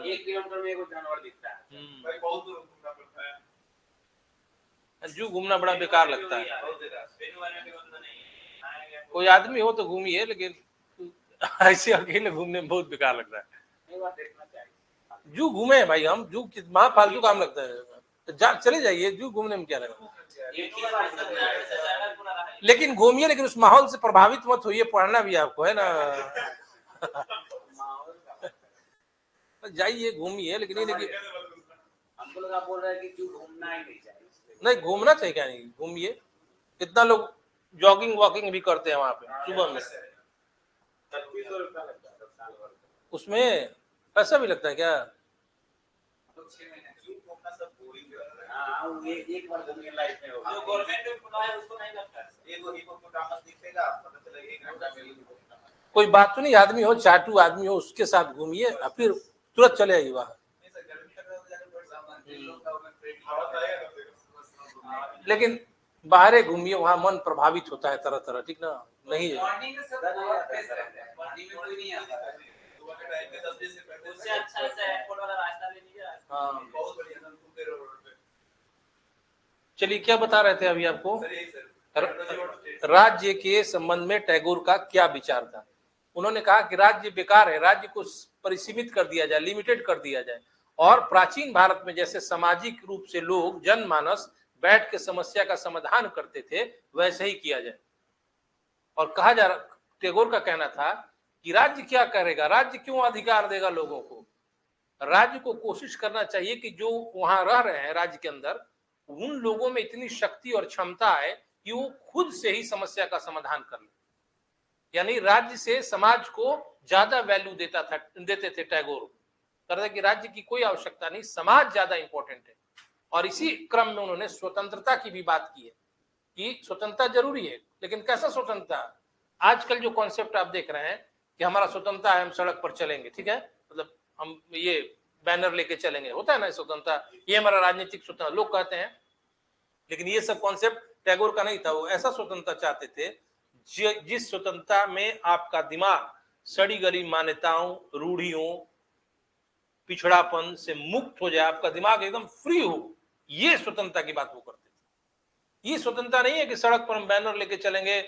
1 किलोमीटर में एक जानवर दिखता है। जू घूमना बड़ा बेकार लगता है। कोई आदमी हो तो घूमिए, लेकिन ऐसे अकेले घूमने में बहुत बेकार लगता है। जू घूमे भाई, हम जू वहां फालतू काम लगता है। चले जाइए, जू घूमने में क्या लगता है। लेकिन घूमिए, लेकिन उस माहौल से प्रभावित मत होइए, पढ़ना भी आपको है ना। जाइए घूमिए, लेकिन हमको लगा बोल रहा है कि जू घूमना ही नहीं चाहिए। नहीं, घूमना चाहिए, क्या नहीं, घूमिए। कितना लोग जॉगिंग वॉकिंग भी करते हैं वहां पे सुबह में। उसमें पैसा भी लगता है क्या? एक बार घूमने लायक है, जो गवर्नमेंट ने बनाया उसको नहीं लगता है। कोई बात तो नहीं, आदमी हो चाटू आदमी हो, उसके साथ घूमिए फिर तुरंत चले आइए वहां। लेकिन बाहर घूमिए, वहां मन प्रभावित होता है तरह तरह, ठीक ना? नहीं है चलिए, क्या बता रहे थे अभी आपको? राज्य के संबंध में टैगोर का क्या विचार था? उन्होंने कहा कि राज्य बेकार है, राज्य को परिसीमित कर दिया जाए, लिमिटेड कर दिया जाए, और प्राचीन भारत में जैसे सामाजिक रूप से लोग जनमानस बैठ के समस्या का समाधान करते थे, वैसे ही किया जाए। और कहा जा रहा, टैगोर का कहना था कि राज्य क्या करेगा, राज्य क्यों अधिकार देगा लोगों को? राज्य को कोशिश करना चाहिए कि जो वहां रह रहे हैं राज्य के अंदर, उन लोगों में इतनी शक्ति और क्षमता है कि वो खुद से ही समस्या का समाधान कर ले। यानी राज्य से समाज को ज्यादा वैल्यू देते थे टैगोर। कहते कि राज्य की कोई आवश्यकता नहीं, समाज ज्यादा इंपॉर्टेंट है। और इसी क्रम में उन्होंने स्वतंत्रता की भी बात की है कि स्वतंत्रता जरूरी है, लेकिन कैसा स्वतंत्रता? आजकल जो कॉन्सेप्ट आप देख रहे हैं कि हमारा स्वतंत्रता है, हम सड़क पर चलेंगे, ठीक है, मतलब हम ये बैनर लेके चलेंगे, होता है ना स्वतंत्रता, ये हमारा राजनीतिक स्वतंत्रता लोग कहते हैं। लेकिन ये सब कॉन्सेप्ट टैगोर का नहीं था। वो ऐसा स्वतंत्रता चाहते थे जिस स्वतंत्रता में आपका दिमाग सड़ी गली मान्यताओं, रूढ़ियों, पिछड़ापन से मुक्त हो जाए, आपका दिमाग एकदम फ्री हो। ये स्वतंत्रता की बात वो करते थे। ये स्वतंत्रता नहीं है कि सड़क पर हम बैनर लेके चलेंगे,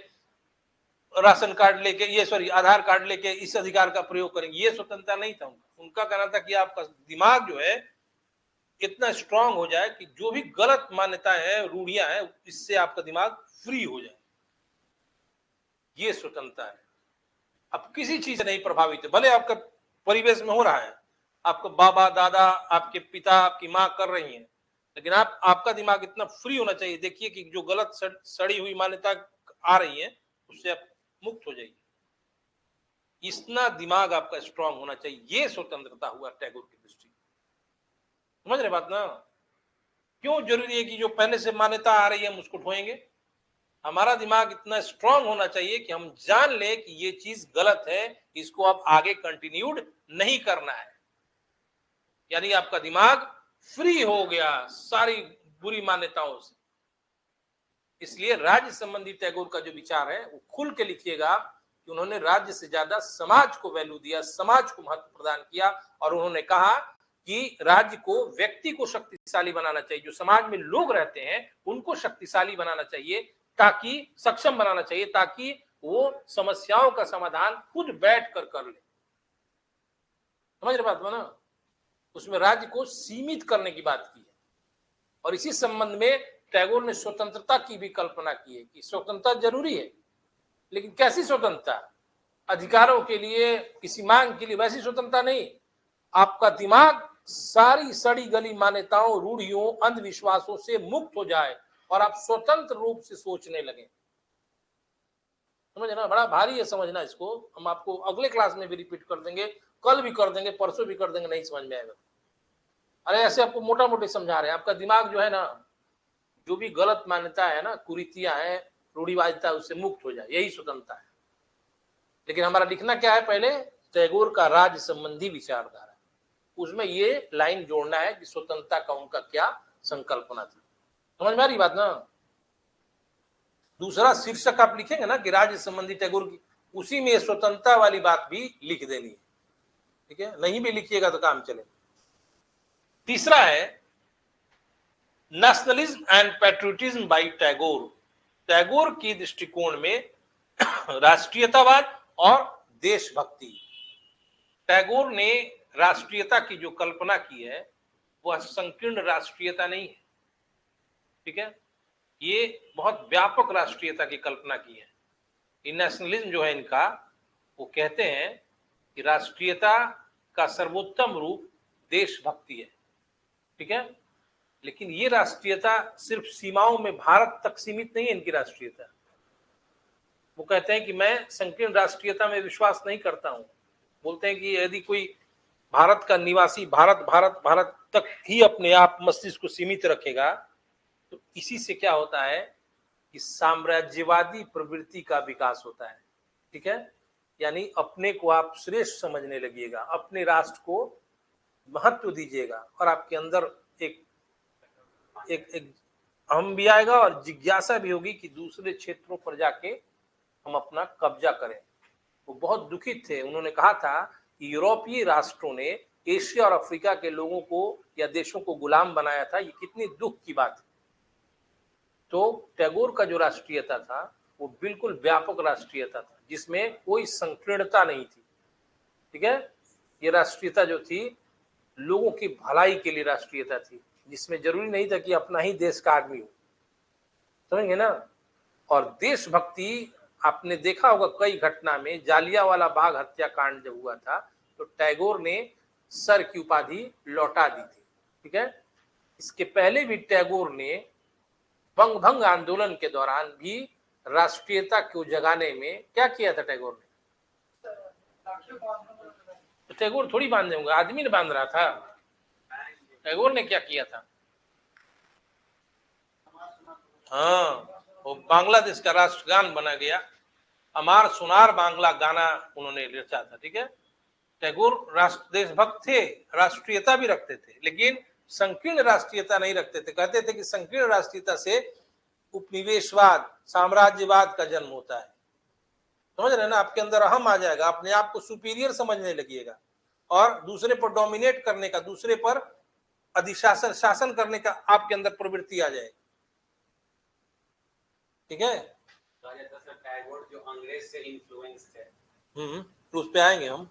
राशन कार्ड लेके, ये सॉरी आधार कार्ड लेके इस अधिकार का प्रयोग करेंगे। ये स्वतंत्रता नहीं था उनका कहना था कि आपका दिमाग जो है इतना स्ट्रांग हो जाए कि जो भी गलत मान्यताएं हैं, रूढ़ियां हैं, इससे आपका दिमाग फ्री हो जाए। ये स्वतंत्रता है। अब किसी चीज से नहीं प्रभावित है, भले आपका परिवेश में हो रहा है, आपका बाबा दादा, आपके पिता, आपकी माँ कर रही हैं, लेकिन आपका दिमाग इतना फ्री होना चाहिए। देखिए कि जो गलत सड़ी हुई मान्यता आ रही है, उससे आप मुक्त हो जाइए। इतना दिमाग आपका स्ट्रांग होना चाहिए। ये स्वतंत्रता हुआ टैगोर की दृष्टि। समझ रहे बात ना? क्यों जरूरी है कि जो पहले से मान्यता आ रही है हम उसको ढोएंगे? हमारा दिमाग इतना स्ट्रांग होना चाहिए कि हम जान ले कि ये चीज गलत है, इसको आप आगे कंटिन्यूड नहीं करना है। यानी आपका दिमाग फ्री हो गया सारी बुरी मान्यताओं से। इसलिए राज्य संबंधी टैगोर का जो विचार है वो खुल के लिखिएगा कि उन्होंने राज्य से ज्यादा समाज को वैल्यू दिया, समाज को महत्व प्रदान किया, और उन्होंने कहा कि राज्य को व्यक्ति को शक्तिशाली बनाना चाहिए, जो समाज में लोग रहते हैं उनको शक्तिशाली बनाना चाहिए, ताकि सक्षम बनाना चाहिए, ताकि वो समस्याओं का समाधान खुद बैठ कर ले। समझ रहे बात ना? उसमें राज्य को सीमित करने की बात की है। और इसी संबंध में टैगोर ने स्वतंत्रता की भी कल्पना की है कि स्वतंत्रता जरूरी है, लेकिन कैसी स्वतंत्रता? अधिकारों के लिए, किसी मांग के लिए, वैसी स्वतंत्रता नहीं। आपका दिमाग सारी सड़ी गली मान्यताओं, रूढ़ियों, अंधविश्वासों से मुक्त हो जाए और आप स्वतंत्र रूप से सोचने लगे। समझना बड़ा भारी है, समझना इसको। हम आपको अगले क्लास में भी रिपीट कर देंगे, कल भी कर देंगे, परसों भी कर देंगे, नहीं समझ में आएगा। अरे ऐसे आपको मोटा मोटी समझा रहे हैं। आपका दिमाग जो है ना, जो भी गलत मान्यता है ना, कुरीतियां है, रूढ़िवादिता, उससे मुक्त हो जाए, यही स्वतंत्रता है। लेकिन हमारा लिखना क्या है? पहले टैगोर का राज्य संबंधी विचारधारा, उसमें ये लाइन जोड़ना है कि स्वतंत्रता का उनका क्या संकल्पना थी। समझ में आ रही बात ना? दूसरा शीर्षक आप लिखेंगे ना कि राज्य संबंधी टैगोर की, उसी में स्वतंत्रता वाली बात भी लिख देनी है, ठीक है? नहीं भी लिखिएगा तो काम चले। तीसरा है nationalism and patriotism by Tagore. Tagore की दृष्टिकोण में राष्ट्रीयतावाद और देशभक्ति। टैगोर ने राष्ट्रीयता की जो कल्पना की है वह संकीर्ण राष्ट्रीयता नहीं है, ठीक है? ये बहुत व्यापक राष्ट्रीयता की कल्पना की है। ये नेशनलिज्म जो है इनका, वो कहते हैं कि राष्ट्रीयता का सर्वोत्तम रूप देशभक्ति है, ठीक है? लेकिन ये राष्ट्रीयता सिर्फ सीमाओं में भारत तक सीमित नहीं है। इनकी राष्ट्रीयता, वो कहते हैं कि मैं संकीर्ण राष्ट्रीयता में विश्वास नहीं करता हूं। बोलते हैं कि यदि कोई भारत का निवासी भारत भारत भारत तक ही अपने आप मस्तिष्क को सीमित रखेगा तो इसी से क्या होता है कि साम्राज्यवादी प्रवृत्ति का विकास होता है, ठीक है? यानी अपने को आप श्रेष्ठ समझने लगिएगा, अपने राष्ट्र को महत्व दीजिएगा, और आपके अंदर एक एक एक अहम भी आएगा और जिज्ञासा भी होगी कि दूसरे क्षेत्रों पर जाके हम अपना कब्जा करें। वो बहुत दुखित थे। उन्होंने कहा था कि यूरोपीय राष्ट्रों ने एशिया और अफ्रीका के लोगों को या देशों को गुलाम बनाया था, ये कितनी दुख की बात है। तो टैगोर का जो राष्ट्रीयता था वो बिल्कुल व्यापक राष्ट्रीयता था, जिसमें कोई संकीर्णता नहीं थी, ठीक है? ये राष्ट्रीयता जो थी लोगों की भलाई के लिए राष्ट्रीयता थी, जिसमें जरूरी नहीं था कि अपना ही देश का आदमी हो। समझेंगे ना? और देशभक्ति आपने देखा होगा कई घटना में, जालियांवाला बाग हत्याकांड जब हुआ था तो टैगोर ने सर की उपाधि लौटा दी थी, ठीक है? इसके पहले भी टैगोर ने बंग भंग आंदोलन के दौरान भी राष्ट्रीयता को जगाने में क्या किया था टैगोर ने? तो टैगोर थोड़ी बांधे होंगे, आदमी ने बांध रहा था। टैगोर ने क्या किया था? हाँ, वो बांग्लादेश का राष्ट्रगान बना गया, अमार सुनार बांग्ला गाना उन्होंने रचा था, ठीक है? टैगोर राष्ट्र देशभक्त थे, राष्ट्रीयता भी रखते थे, लेकिन संकीर्ण राष्ट्रीयता नहीं रखते थे। कहते थे कि संकीर्ण राष्ट्रीयता से उपनिवेशवाद, साम्राज्यवाद का जन्म होता है। समझ रहे ना? आपके अंदर अहम आ जाएगा, अपने आप को सुपीरियर समझने लगिएगा और दूसरे पर डोमिनेट करने का, दूसरे पर अधिशासन शासन करने का आपके अंदर प्रवृत्ति आ जाएगी, ठीक है? टैगोर जो अंग्रेज से इन्फ्लुएंस थे, तो उस पे आएंगे हम,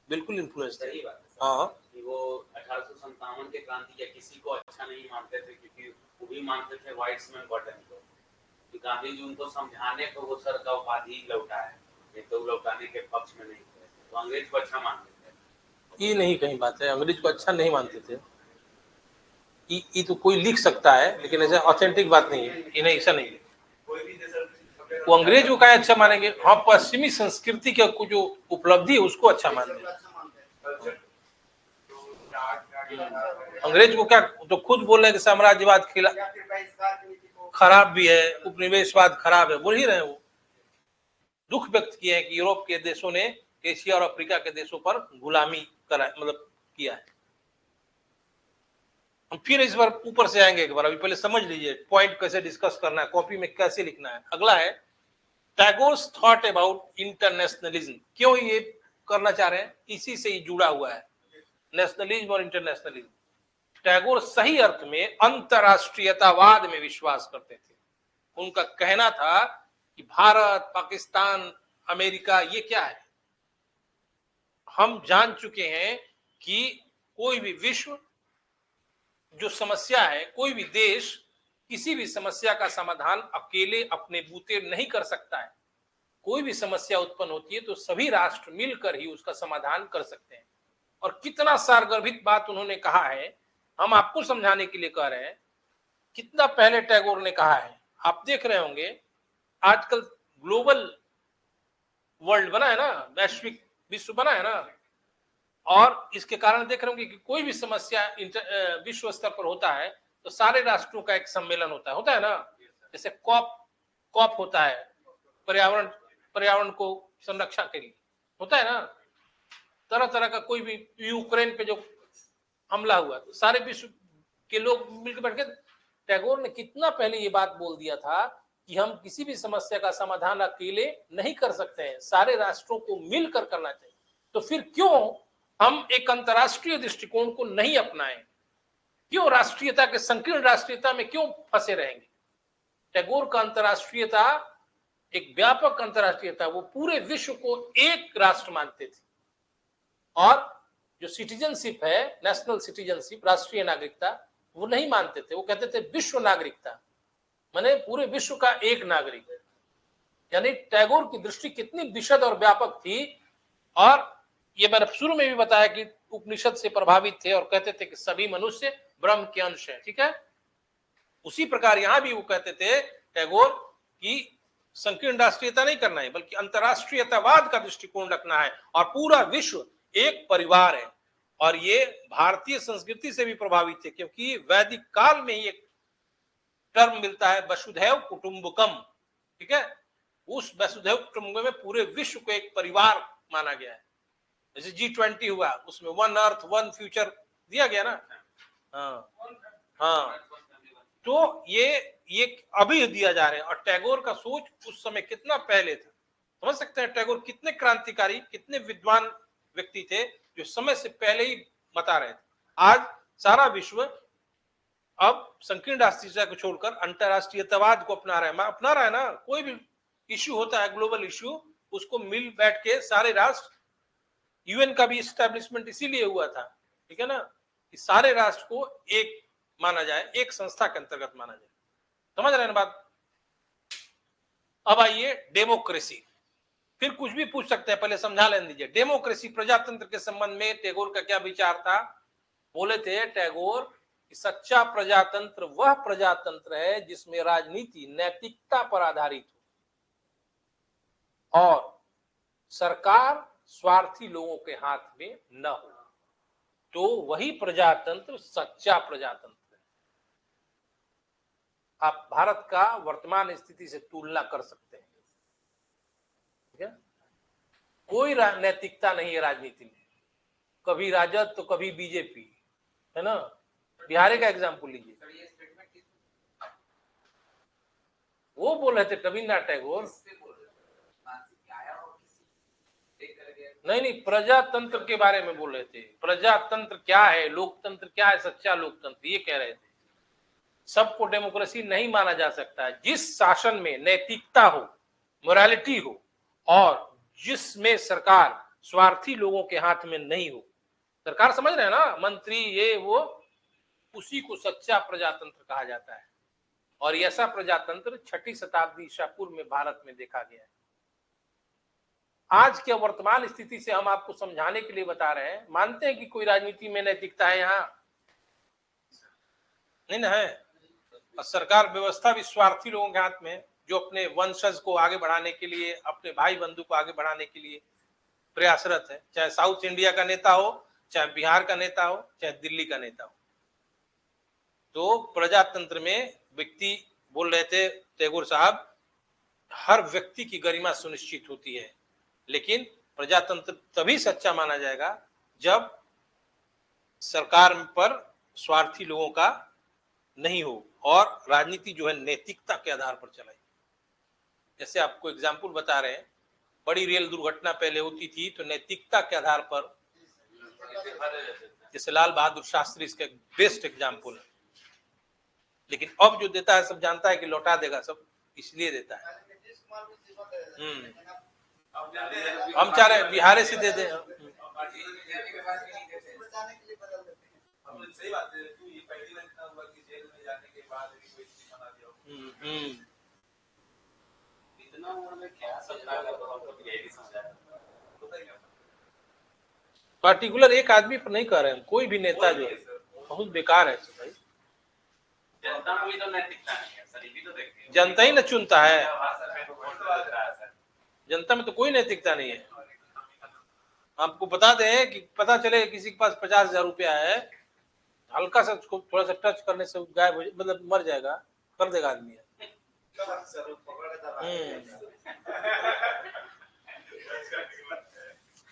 बिल्कुल इन्फ्लुएंस थे। सही बात है। हाँ, कि वो 1857 के क्रांति या किसी को अच्छा नहीं मानते थे, क्योंकि वो भी मानते थे व्हाइट्समैन बटन को। गांधी जी उनको समझाने को वो सर का उपाधि लौटा है, नहीं तो लौटाने के पक्ष में नहीं थे, तो अंग्रेज को अच्छा मानते थे। ये नहीं कहीं बात है, अंग्रेज को अच्छा नहीं मानते थे। ये तो कोई लिख सकता है, लेकिन ऐसा ऑथेंटिक बात नहीं है। ये नहीं, ऐसा नहीं है। कोई भी जैसा वो अंग्रेज को क्या अच्छा मानेंगे? हाँ, पश्चिमी संस्कृति का जो उपलब्धि है उसको अच्छा मानते हैं। अंग्रेज को क्या, तो खुद बोल रहे हैं कि साम्राज्यवाद खिला खराब भी है, उपनिवेशवाद खराब है, बोल ही रहे वो। दुख व्यक्त किए हैं कि यूरोप के देशों ने एशिया और अफ्रीका के देशों पर गुलामी करा, मतलब किया है। हम फिर इस बार ऊपर से आएंगे एक बार, अभी पहले समझ लीजिए पॉइंट कैसे डिस्कस करना है, कॉपी में कैसे लिखना है। अगला है टैगोर्स थॉट अबाउट इंटरनेशनलिज्म। क्यों ये करना चाह रहे हैं? इसी से ही जुड़ा हुआ है, नेशनलिज्म और इंटरनेशनलिज्म। टैगोर सही अर्थ में अंतरराष्ट्रीयतावाद में विश्वास करते थे। उनका कहना था कि भारत, पाकिस्तान, अमेरिका ये क्या है? हम जान चुके हैं कि कोई भी विश्व जो समस्या है, कोई भी देश किसी भी समस्या का समाधान अकेले अपने बूते नहीं कर सकता है। कोई भी समस्या उत्पन्न होती है तो सभी राष्ट्र मिलकर ही उसका समाधान कर सकते हैं। और कितना सारगर्भित बात उन्होंने कहा है, हम आपको समझाने के लिए कह रहे हैं। कितना पहले टैगोर ने कहा है, आप देख रहे होंगे आजकल ग्लोबल वर्ल्ड बना है ना, वैश्विक विश्व बना है ना, और इसके कारण देख रहे होंगे कि कोई भी समस्या विश्व स्तर पर होता है तो सारे राष्ट्रों का एक सम्मेलन होता है ना। जैसे कॉप होता है पर्यावरण को संरक्षण के लिए, होता है ना। तरह तरह का कोई भी, यूक्रेन पे जो हमला हुआ तो सारे विश्व के लोग मिलकर बैठ के, टैगोर ने कितना पहले ये बात बोल दिया था कि हम किसी भी समस्या का समाधान अकेले नहीं कर सकते हैं, सारे राष्ट्रों को मिलकर करना चाहिए। तो फिर क्यों हम एक अंतरराष्ट्रीय दृष्टिकोण को नहीं अपनाएं? क्यों राष्ट्रीयता के, संकीर्ण राष्ट्रीयता में क्यों फंसे रहेंगे? टैगोर का अंतरराष्ट्रीयता एक व्यापक अंतरराष्ट्रीयता, वो पूरे विश्व को एक राष्ट्र मानते थे। और जो सिटीजनशिप है, नेशनल सिटीजनशिप, राष्ट्रीय नागरिकता, वो नहीं मानते थे। वो कहते थे विश्व नागरिकता, माने पूरे विश्व का एक नागरिक। यानी टैगोर की दृष्टि कितनी विशद और व्यापक थी। और ये मैंने शुरू में भी बताया कि उपनिषद से प्रभावित थे और कहते थे कि सभी मनुष्य ब्रह्म के अंश है, ठीक है। उसी प्रकार यहां भी वो कहते थे टैगोर कि संकीर्ण राष्ट्रीयता नहीं करना है, बल्कि अंतरराष्ट्रीयतावाद का दृष्टिकोण रखना है, और पूरा विश्व एक परिवार है। और ये भारतीय संस्कृति से भी प्रभावित थे, क्योंकि वैदिक काल में ही एक टर्म मिलता है वसुधैव कुटुंबकम, ठीक है। उस वसुधैव कुटुंबकम में पूरे विश्व को एक परिवार माना गया है। जैसे G20 हुआ, उसमें वन अर्थ वन फ्यूचर दिया गया ना। हाँ, तो ये अभी दिया जा रहा है। और टैगोर का सोच उस समय कितना पहले था, समझ सकते हैं टैगोर कितने क्रांतिकारी, कितने विद्वान व्यक्ति थे, जो समय से पहले ही बता रहे थे। आज सारा विश्व अब संकीर्ण राष्ट्रीयता को छोड़कर अंतरराष्ट्रीयतावाद को अपना रहा है ना। कोई भी इश्यू होता है, ग्लोबल इश्यू, उसको मिल बैठ के सारे राष्ट्र, यूएन का भी एस्टेब्लिशमेंट इसीलिए हुआ था, ठीक है ना, कि सारे राष्ट्र को एक माना जाए, एक संस्था के अंतर्गत माना जाए। समझ रहे हैं बात? अब आइए डेमोक्रेसी। फिर कुछ भी पूछ सकते हैं, पहले समझा लेने दीजिए। डेमोक्रेसी, प्रजातंत्र के संबंध में टैगोर का क्या विचार था? बोले थे टैगोर कि सच्चा प्रजातंत्र वह प्रजातंत्र है जिसमें राजनीति नैतिकता पर आधारित हो और सरकार स्वार्थी लोगों के हाथ में न हो, तो वही प्रजातंत्र सच्चा प्रजातंत्र है। आप भारत का वर्तमान स्थिति से तुलना कर सकते हैं, ठीक है। कोई नैतिकता नहीं है राजनीति में, कभी राजद तो कभी बीजेपी, है ना। बिहार का एग्जाम्पल लीजिए, वो बोल रहे थे रविन्द्रनाथ टैगोर। नहीं, प्रजातंत्र के बारे में बोल रहे थे। प्रजातंत्र क्या है, लोकतंत्र क्या है, सच्चा लोकतंत्र, ये कह रहे थे। सबको डेमोक्रेसी नहीं माना जा सकता। जिस शासन में नैतिकता हो, मोरालिटी हो, और जिसमें सरकार स्वार्थी लोगों के हाथ में नहीं हो, सरकार समझ रहे हैं ना, मंत्री ये वो, उसी को सच्चा प्रजातंत्र कहा जाता है। और ऐसा प्रजातंत्र 6वीं शताब्दी ईसा पूर्व में भारत में देखा गया है। आज के वर्तमान स्थिति से हम आपको समझाने के लिए बता रहे हैं। मानते हैं कि कोई राजनीति में नैतिकता है? यहाँ नहीं ना है। और सरकार व्यवस्था भी स्वार्थी लोगों के हाथ में है, जो अपने वंशज को आगे बढ़ाने के लिए, अपने भाई बंधु को आगे बढ़ाने के लिए प्रयासरत है, चाहे साउथ इंडिया का नेता हो, चाहे बिहार का नेता हो, चाहे दिल्ली का नेता हो। तो प्रजातंत्र में व्यक्ति, बोल रहे थे टैगोर साहब, हर व्यक्ति की गरिमा सुनिश्चित होती है, लेकिन प्रजातंत्र तभी सच्चा माना जाएगा जब सरकार पर स्वार्थी लोगों का नहीं हो और राजनीति जो है नैतिकता के आधार पर चले। जैसे आपको एग्जाम्पल बता रहे हैं, बड़ी रेल दुर्घटना पहले होती थी तो नैतिकता के आधार पर, जैसे लाल बहादुर शास्त्री इसका बेस्ट एग्जाम्पल है, लेकिन अब जो देता है सब जानता है कि लौटा देगा, सब इसलिए देता है। हम चाह रहे हैं बिहार से दे दे। सही बात है, ये पहली बार इतना हुआ कि जेल में जाने के बाद भी कोई इस्तीफा ना दिया। इतना उम्र में क्या सरकार का हमको तो यही समझा है। पर्टिकुलर एक आदमी पर नहीं कह रहे हैं, कोई भी नेता जो है बहुत बेकार है भाई। जनता में भी तो नैतिकता नहीं है सर, ये भी तो देखते हैं। जनता ही न चुनता है, जनता में तो कोई नैतिकता नहीं है। आपको बता दें कि पता चले किसी के पास 50,000 रुपया है, हल्का सा उसको थोड़ा सा टच करने से गायब हो, मतलब मर जाएगा, कर देगा आदमी।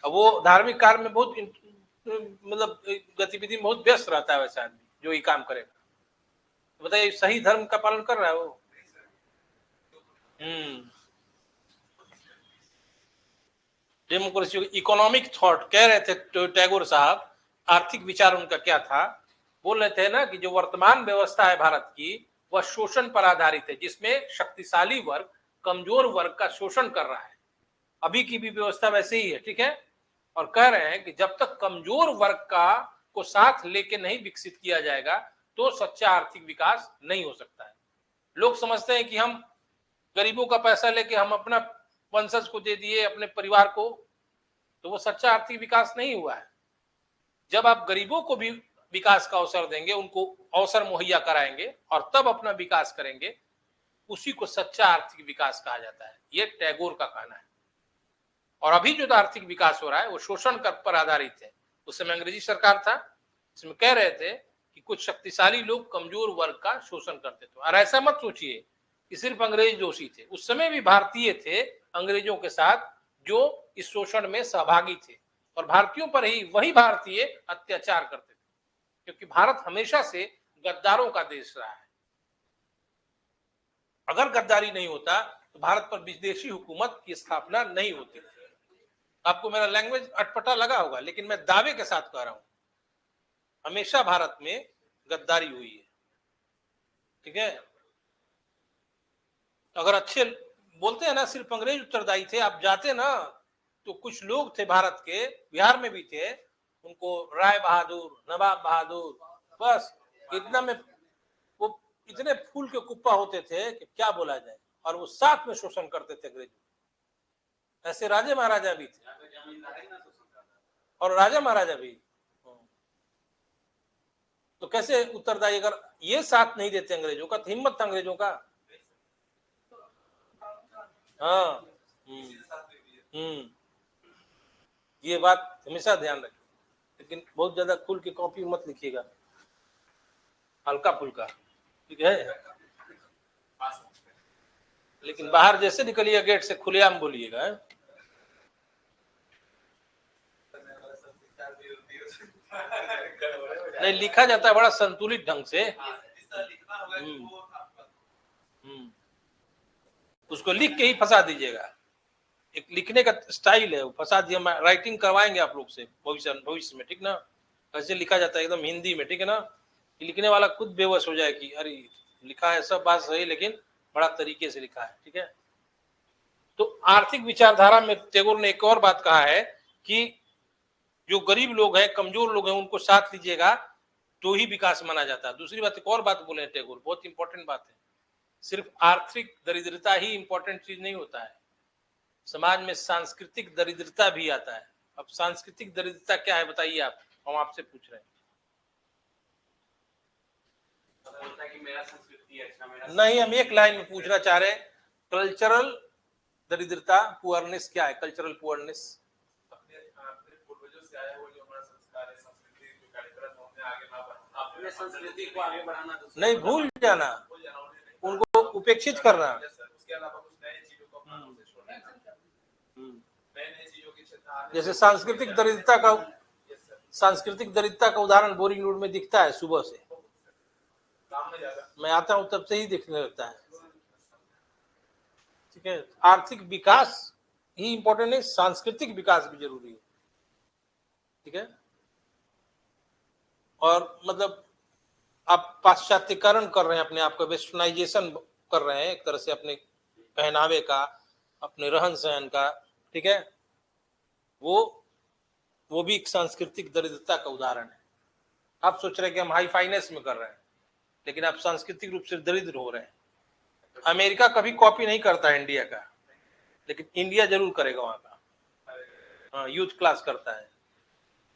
अब वो धार्मिक कार्य में बहुत मतलब गतिविधि में बहुत व्यस्त रहता है वैसा आदमी जो ये काम करेगा। तो बताइए सही धर्म का पालन कर रहा है वो? डेमोक्रेसी, इकोनॉमिक थॉट कह रहे थे टैगोर साहब। आर्थिक विचार उनका क्या था? बोल रहे थे ना कि जो वर्तमान व्यवस्था है भारत की वह शोषण पर आधारित है, जिसमें शक्तिशाली वर्ग कमजोर वर्ग का शोषण कर रहा है। अभी की भी व्यवस्था वैसे ही है, ठीक है। और कह रहे हैं कि जब तक कमजोर वर्ग का को साथ लेके नहीं विकसित किया जाएगा तो सच्चा आर्थिक विकास नहीं हो सकता है। लोग समझते हैं कि हम गरीबों का पैसा लेके हम अपना वंशज को दे दिए, अपने परिवार को, तो वो सच्चा आर्थिक विकास नहीं हुआ है। जब आप गरीबों को भी विकास का अवसर देंगे, उनको अवसर मुहैया कराएंगे और तब अपना विकास करेंगे, उसी को सच्चा आर्थिक विकास कहा जाता है। ये टैगोर का कहना है। और अभी जो आर्थिक विकास हो रहा है वो शोषण पर आधारित है। उस समय अंग्रेजी सरकार था, इसमें कह रहे थे कि कुछ शक्तिशाली लोग कमजोर वर्ग का शोषण करते थे। और ऐसा मत सोचिए कि सिर्फ अंग्रेज दोषी थे, उस समय भी भारतीय थे अंग्रेजों के साथ जो इस शोषण में सहभागी थे, और भारतीयों पर ही वही भारतीय अत्याचार करते थे, क्योंकि भारत हमेशा से गद्दारों का देश रहा है। अगर गद्दारी नहीं होता तो भारत पर विदेशी हुकूमत की स्थापना नहीं होती। आपको मेरा लैंग्वेज अटपटा लगा होगा, लेकिन मैं दावे के साथ कह रहा हूं, हमेशा भारत में गद्दारी हुई है, ठीक है। अगर अच्छे बोलते हैं ना, सिर्फ अंग्रेज उत्तरदायी थे। आप जाते ना तो कुछ लोग थे भारत के, बिहार में भी थे, उनको राय बहादुर, नवाब बहादुर, बस इतना में वो इतने फूल के कुप्पा होते थे कि क्या बोला जाए, और वो साथ में शोषण करते थे अंग्रेजों। ऐसे राजे महाराजा भी थे और राजा महाराजा भी। तो कैसे उत्तरदायी? अगर ये साथ नहीं देते अंग्रेजों का, तो हिम्मत था अंग्रेजों का। हाँ, ये बात हमेशा ध्यान रखें। लेकिन बहुत ज्यादा खुल के कॉपी मत लिखिएगा, हल्का फुल्का, ठीक है। लेकिन बाहर जैसे निकलिए गेट से खुलेआम बोलिएगा। नहीं, लिखा जाता है बड़ा संतुलित ढंग से। उसको लिख के ही फंसा दीजिएगा। एक लिखने का स्टाइल है, वो फंसा दिया। राइटिंग करवाएंगे आप लोग से भविष्य में, ठीक ना। कैसे लिखा जाता है एकदम हिंदी में, ठीक है ना। लिखने वाला खुद बेवश हो जाए कि अरे लिखा है, सब बात सही, लेकिन बड़ा तरीके से लिखा है, ठीक है। तो आर्थिक विचारधारा में टैगोर ने एक और बात कहा है कि जो गरीब लोग हैं, कमजोर लोग हैं, उनको साथ लीजिएगा तो ही विकास माना जाता है। दूसरी बात, एक और बात बोले टैगोर, बहुत इंपॉर्टेंट बात है। सिर्फ आर्थिक दरिद्रता ही इंपॉर्टेंट चीज नहीं होता है, समाज में सांस्कृतिक दरिद्रता भी आता है। अब सांस्कृतिक दरिद्रता क्या है बताइए आप, हम आपसे पूछ रहे हैं। कि मेरा संस्कृति अच्छा, मेरा नहीं, हम एक लाइन में पूछना चाह रहे हैं कल्चरल दरिद्रता, पुअरनेस क्या है? कल्चरल पुअरनेस अपने अपने पूर्वजों से आया हुआ जो हमारा संस्कार है, संस्कृति जो कार्यक्रम हमने आगे ना बढ़ाना, अपने संस्कृति को आगे बढ़ाना, दूसरे नहीं भूल जाना, भूल जाना, उन्हें नहीं उनको उपेक्षित करना। Yes, sir. उसके अलावा कुछ नए चीजों को अपनाना, उसे छोड़ना, नए नए चीजों की क्षेत्र आने जैसे से- सांस्कृतिक दरिद्रता का Yes, sir. सांस्कृतिक दरिद्रता का उदाहरण बोरिंग रोड में दिखता है सुबह से, सामने ज्यादा मैं आता हूं तब से ही दिखने लगता है। ठीक है, आर्थिक विकास ही इंपॉर्टेंट है, सांस्कृतिक विकास भी जरूरी है। ठीक है, और मतलब आप पाश्चात्यकरण कर रहे हैं अपने आप का, वेस्टर्नाइजेशन कर रहे हैं एक तरह से अपने पहनावे का, अपने रहन सहन का। ठीक है, वो भी एक सांस्कृतिक दरिद्रता का उदाहरण है। आप सोच रहे हैं कि हम हाई फाइनेस में कर रहे हैं, लेकिन आप सांस्कृतिक रूप से दरिद्र हो रहे हैं। अमेरिका कभी कॉपी नहीं करता है इंडिया का, लेकिन इंडिया जरूर करेगा वहां का। हाँ, यूथ क्लास करता है।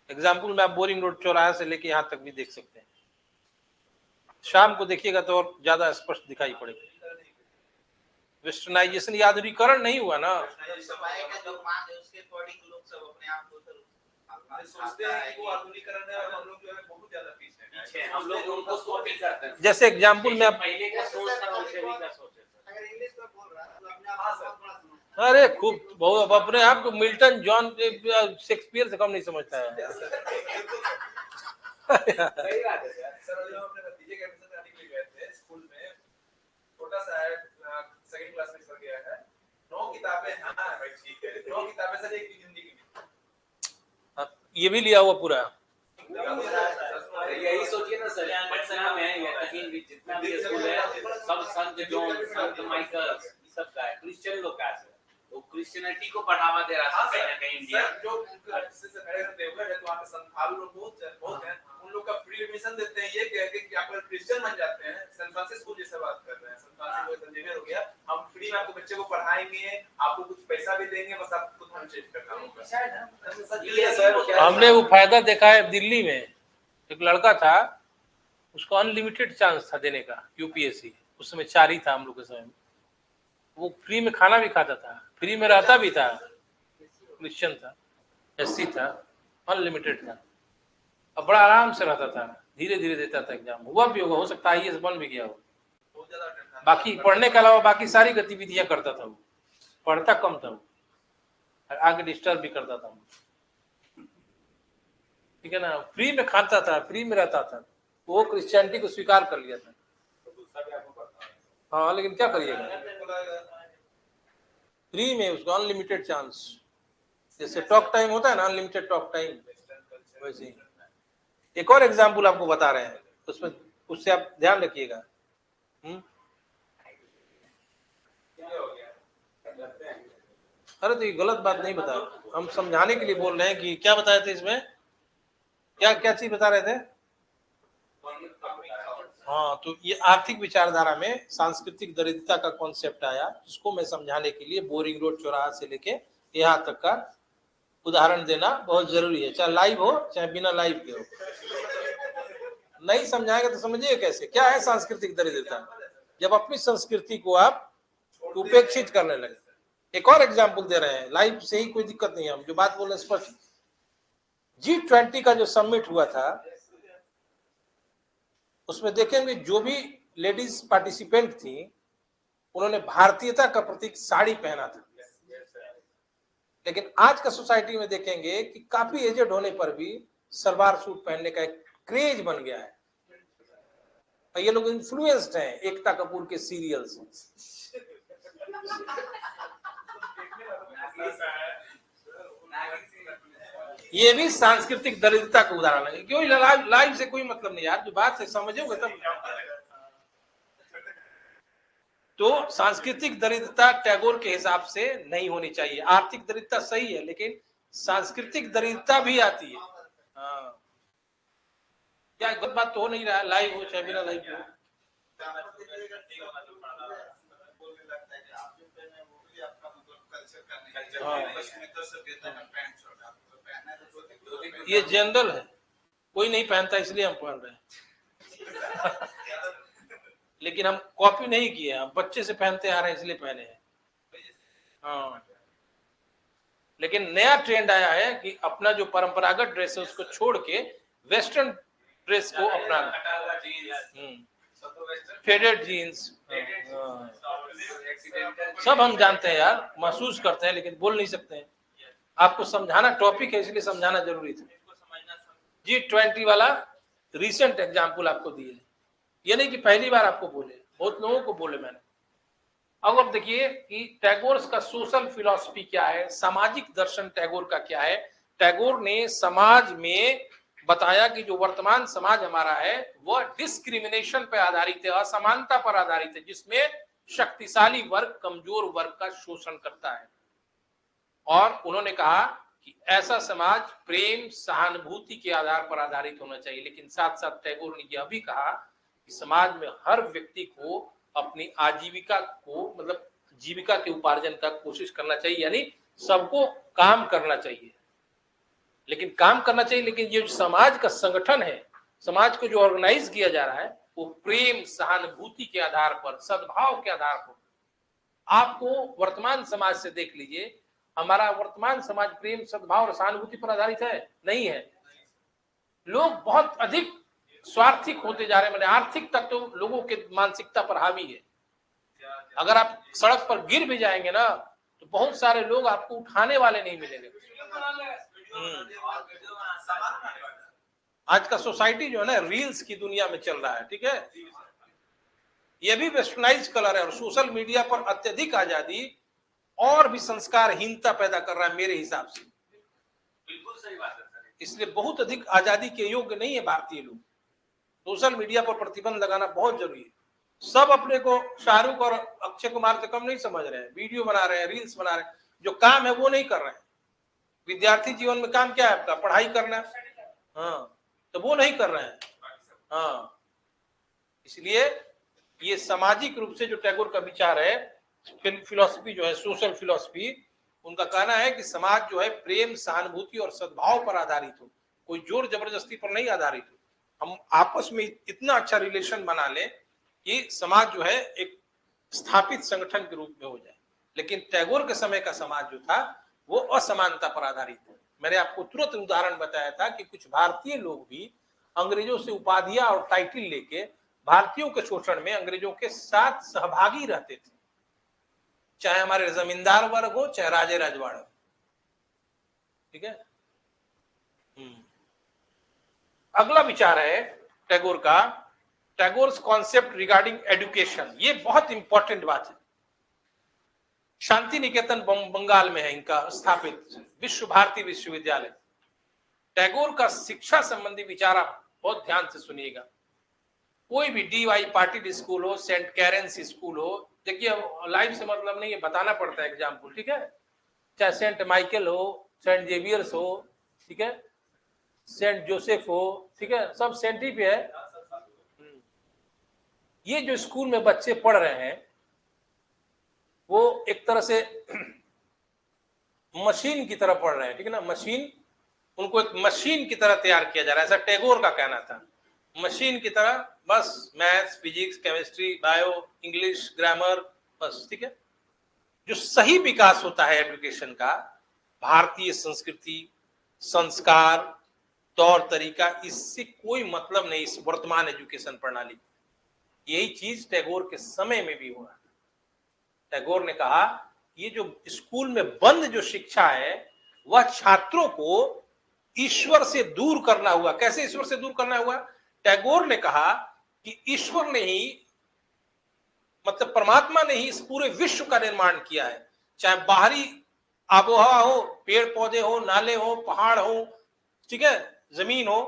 एग्जाम्पल में आप बोरिंग रोड चौराहे से लेके यहाँ तक भी देख सकते हैं। शाम को देखिएगा तो और ज्यादा स्पष्ट दिखाई पड़ेगा। वेस्टर्नाइजेशन या आधुनिकीकरण नहीं हुआ ना। सफाई का जो मांग है उसके अकॉर्डिंग लोग सब अपने आप को सोचते हैं कि वो आधुनिकीकरण है और हम लोग जो है बहुत ज्यादा पीछे हैं। हम लोग उनको कॉपी करते हैं। जैसे एग्जाम्पल में आप, पहले का सोच था वैसे भी का सोच है सर। अगर इंग्लिश में बोल रहा है तो अपने आप को थोड़ा समझ अरे खूब बहुत अपने आप को मिल्टन जॉन शेक्सपियर से कम नहीं समझता है। सही बात है सर। सर जो अपने भतीजे के एडमिशन कराने के लिए गए थे स्कूल में, छोटा सा है, सेकंड क्लास में सर गया है, 9 किताबें। हाँ भाई ठीक है, 9 किताबें सर, एक भी हिंदी की नहीं। ये भी लिया हुआ पूरा। यही सोचिए ना सर, पटना में या कहीं भी जितना भी स्कूल है सब संत जॉन, संत माइकल सब का है, क्रिश्चियन लोग का है सर। वो क्रिश्चियनिटी को बढ़ावा दे रहा था कहीं ना कहीं इंडिया। सर जो से खड़े रहते हुए है तो वहाँ पे संथाल लोग बहुत हैं, उन लोग का फ्री एडमिशन देते हैं ये कह के कि आप अगर क्रिश्चियन बन जाते हैं, सेंट फ्रांसिस स्कूल जैसे बात कर रहे हैं, सेंट फ्रांसिस इंजीनियर हो गया, हम फ्री में आपके बच्चे को पढ़ाएंगे, आपको कुछ पैसा भी देंगे, बस आपको धर्म चेंज करना होगा। हमने वो फायदा देखा है दिल्ली में, एक लड़का था, उसको अनलिमिटेड चांस था देने का यूपीएससी, उस समय 4 ही था हम लोग के समय में। वो फ्री में खाना भी खाता था, फ्री में रहता भी था, क्रिश्चियन था, एससी था, अनलिमिटेड था, अब बड़ा आराम से रहता था, धीरे धीरे देता था एग्जाम, हुआ भी होगा, हो सकता है आईएएस बन भी गया हो। बाकी पढ़ने के अलावा बाकी सारी गतिविधियां करता था वो, पढ़ता कम था वो, आगे डिस्टर्ब भी करता था वो। ठीक है ना, फ्री में खाता था, फ्री में रहता था, वो क्रिश्चियनिटी को स्वीकार कर लिया था। हाँ, लेकिन क्या करिएगा, फ्री में उसको अनलिमिटेड चांस, जैसे टॉक टाइम होता है ना, अनलिमिटेड टॉक टाइम, वैसे ही। एक और एग्जाम्पल आपको बता रहे हैं, उसमें उससे आप ध्यान रखिएगा। अरे तो ये गलत बात नहीं बता, हम समझाने के लिए बोल रहे हैं कि क्या बताए थे इसमें, क्या क्या चीज बता रहे थे। हाँ, तो ये आर्थिक विचारधारा में सांस्कृतिक दरिद्रता का कॉन्सेप्ट आया, जिसको मैं समझाने के लिए बोरिंग रोड चौराहा से लेके यहाँ तक का उदाहरण देना बहुत जरूरी है, चाहे लाइव हो चाहे बिना लाइव के हो। नहीं समझाएंगे तो समझिए कैसे, क्या है सांस्कृतिक दरिद्रता, जब अपनी संस्कृति को आप उपेक्षित करने लगे। एक और एग्जाम्पल दे रहे हैं, लाइव से ही कोई दिक्कत नहीं है, हम जो बात बोल रहे हैं स्पष्ट। G20 का जो समिट हुआ था, उसमें देखेंगे जो भी लेडीज पार्टिसिपेंट थी, उन्होंने भारतीयता का प्रतीक साड़ी पहना था। लेकिन आज का सोसाइटी में देखेंगे कि काफी एजेड होने पर भी सलवार सूट पहनने का एक क्रेज बन गया है, और ये लोग इन्फ्लुएंस्ड हैं एकता कपूर के सीरियल से। ये भी सांस्कृतिक दरिद्रता का उदाहरण है। क्यों लाइव से कोई मतलब नहीं यार, जो बात है समझोगे तब। तो सांस्कृतिक दरिद्रता टैगोर के हिसाब से नहीं होनी चाहिए। आर्थिक दरिद्रता सही है, लेकिन सांस्कृतिक दरिद्रता भी आती है। हाँ, क्या गलत बात तो हो नहीं रहा है, लाइव हो चाहे बिना लाइव हो। ये जनरल है, कोई नहीं पहनता इसलिए हम पहन रहे हैं। लेकिन हम कॉपी नहीं किए, हम बच्चे से पहनते आ रहे हैं इसलिए पहने हैं। हाँ, लेकिन नया ट्रेंड आया है कि अपना जो परंपरागत ड्रेस है उसको छोड़ के वेस्टर्न ड्रेस को अपनाना। फेडेड जीन्स सब हम जानते हैं यार, महसूस करते हैं, लेकिन बोल नहीं सकते हैं। आपको समझाना टॉपिक है, इसलिए समझाना जरूरी था। G20 वाला रिसेंट एग्जाम्पल आपको दिए, ये नहीं कि पहली बार आपको बोले, बहुत लोगों को बोले मैंने। अब आप देखिए कि टैगोर का सोशल फिलॉसफी क्या है, सामाजिक दर्शन टैगोर का क्या है। टैगोर ने समाज में बताया कि जो वर्तमान समाज हमारा है वह डिस्क्रिमिनेशन पर आधारित है, असमानता पर आधारित है, जिसमें शक्तिशाली वर्ग कमजोर वर्ग का शोषण करता है। और उन्होंने कहा कि ऐसा समाज प्रेम सहानुभूति के आधार पर आधारित होना चाहिए। लेकिन साथ साथ टैगोर ने यह भी कहा कि समाज में हर व्यक्ति को अपनी आजीविका को, मतलब जीविका के उपार्जन का कोशिश करना चाहिए, यानी सबको काम करना चाहिए। लेकिन काम करना चाहिए, लेकिन ये जो समाज का संगठन है, समाज को जो ऑर्गेनाइज किया जा रहा है, वो प्रेम सहानुभूति के आधार पर, सद्भाव के आधार पर। आपको वर्तमान समाज से देख लीजिए, हमारा वर्तमान समाज प्रेम सद्भाव और सहानुभूति पर आधारित है? नहीं है। लोग बहुत अधिक स्वार्थिक होते जा रहे हैं, मतलब आर्थिक तत्व तो लोगों के मानसिकता पर हावी है। अगर आप सड़क पर गिर भी जाएंगे ना, तो बहुत सारे लोग आपको उठाने वाले नहीं मिलेंगे। आज का सोसाइटी जो है ना, रील्स की दुनिया में चल रहा है, ठीक है। ये भी वेस्टर्नाइज कलर है, और सोशल मीडिया पर अत्यधिक आजादी और भी संस्कारहीनता पैदा कर रहा है मेरे हिसाब से। बिल्कुल सही बात है सर। इसलिए बहुत अधिक आजादी के योग्य नहीं है भारतीय लोग। सोशल मीडिया पर प्रतिबंध लगाना बहुत जरूरी है। सब अपने को शाहरुख और अक्षय कुमार से कम नहीं समझ रहे हैं, वीडियो बना रहे हैं, रील्स बना रहे हैं, जो काम है वो नहीं कर रहे हैं। विद्यार्थी जीवन में काम क्या है आपका? पढ़ाई करना, हाँ, तो वो नहीं कर रहे हैं। हाँ, इसलिए ये सामाजिक रूप से जो टैगोर का विचार है, फिलॉसफी जो है, सोशल फिलॉसफी, उनका कहना है कि समाज जो है प्रेम सहानुभूति और सद्भाव पर आधारित हो, कोई जोर जबरदस्ती पर नहीं आधारित हो। हम आपस में इतना अच्छा रिलेशन बना लें कि समाज जो है एक स्थापित संगठन के रूप में हो जाए। लेकिन टैगोर के समय का समाज जो था वो असमानता पर आधारित है। मैंने आपको तुरंत उदाहरण बताया था कि कुछ भारतीय लोग भी अंग्रेजों से उपाधियां और टाइटल लेके भारतीयों के शोषण में अंग्रेजों के साथ सहभागी रहते थे, चाहे हमारे जमींदार वर्ग हो, चाहे राजे राजवाड़ा हो, ठीक है। अगला विचार है टैगोर का, टैगोर्स कॉन्सेप्ट रिगार्डिंग एजुकेशन। ये बहुत इंपॉर्टेंट बात है। शांति निकेतन बंगाल में है इनका स्थापित विश्व भारती विश्वविद्यालय। टैगोर का शिक्षा संबंधी विचार आप बहुत ध्यान से सुनिएगा। कोई भी DY पाटिल स्कूल हो, सेंट कैरेंस स्कूल हो, देखिए लाइव से मतलब नहीं है, बताना पड़ता है एग्जाम्पल, ठीक है। चाहे सेंट माइकल हो, सेंट जेवियर्स हो, ठीक है, सेंट जोसेफ हो, ठीक है, सब सेंट ही पे है। ये जो स्कूल में बच्चे पढ़ रहे हैं वो एक तरह से मशीन की तरह पढ़ रहे हैं, ठीक है ना। मशीन, उनको एक मशीन की तरह तैयार किया जा रहा है, ऐसा टैगोर का कहना था। मशीन की तरह, बस maths, physics, chemistry, bio, English, grammar, बस, ठीक है। जो सही विकास होता है एजुकेशन का, भारतीय संस्कृति, संस्कार, तौर तरीका, इससे कोई मतलब नहीं इस वर्तमान एजुकेशन प्रणाली। यही चीज टैगोर के समय में भी हो रहा था। टैगोर ने कहा ये जो स्कूल में बंद जो शिक्षा है वह छात्रों को ईश्वर से दूर करना हुआ। कैसे ईश्वर से दूर करना हुआ? टैगोर ने कहा कि ईश्वर ने ही, मतलब परमात्मा ने ही इस पूरे विश्व का निर्माण किया है। चाहे बाहरी आबोहवा हो, पेड़ पौधे हो, नाले हो, पहाड़ हो, ठीक है, जमीन हो,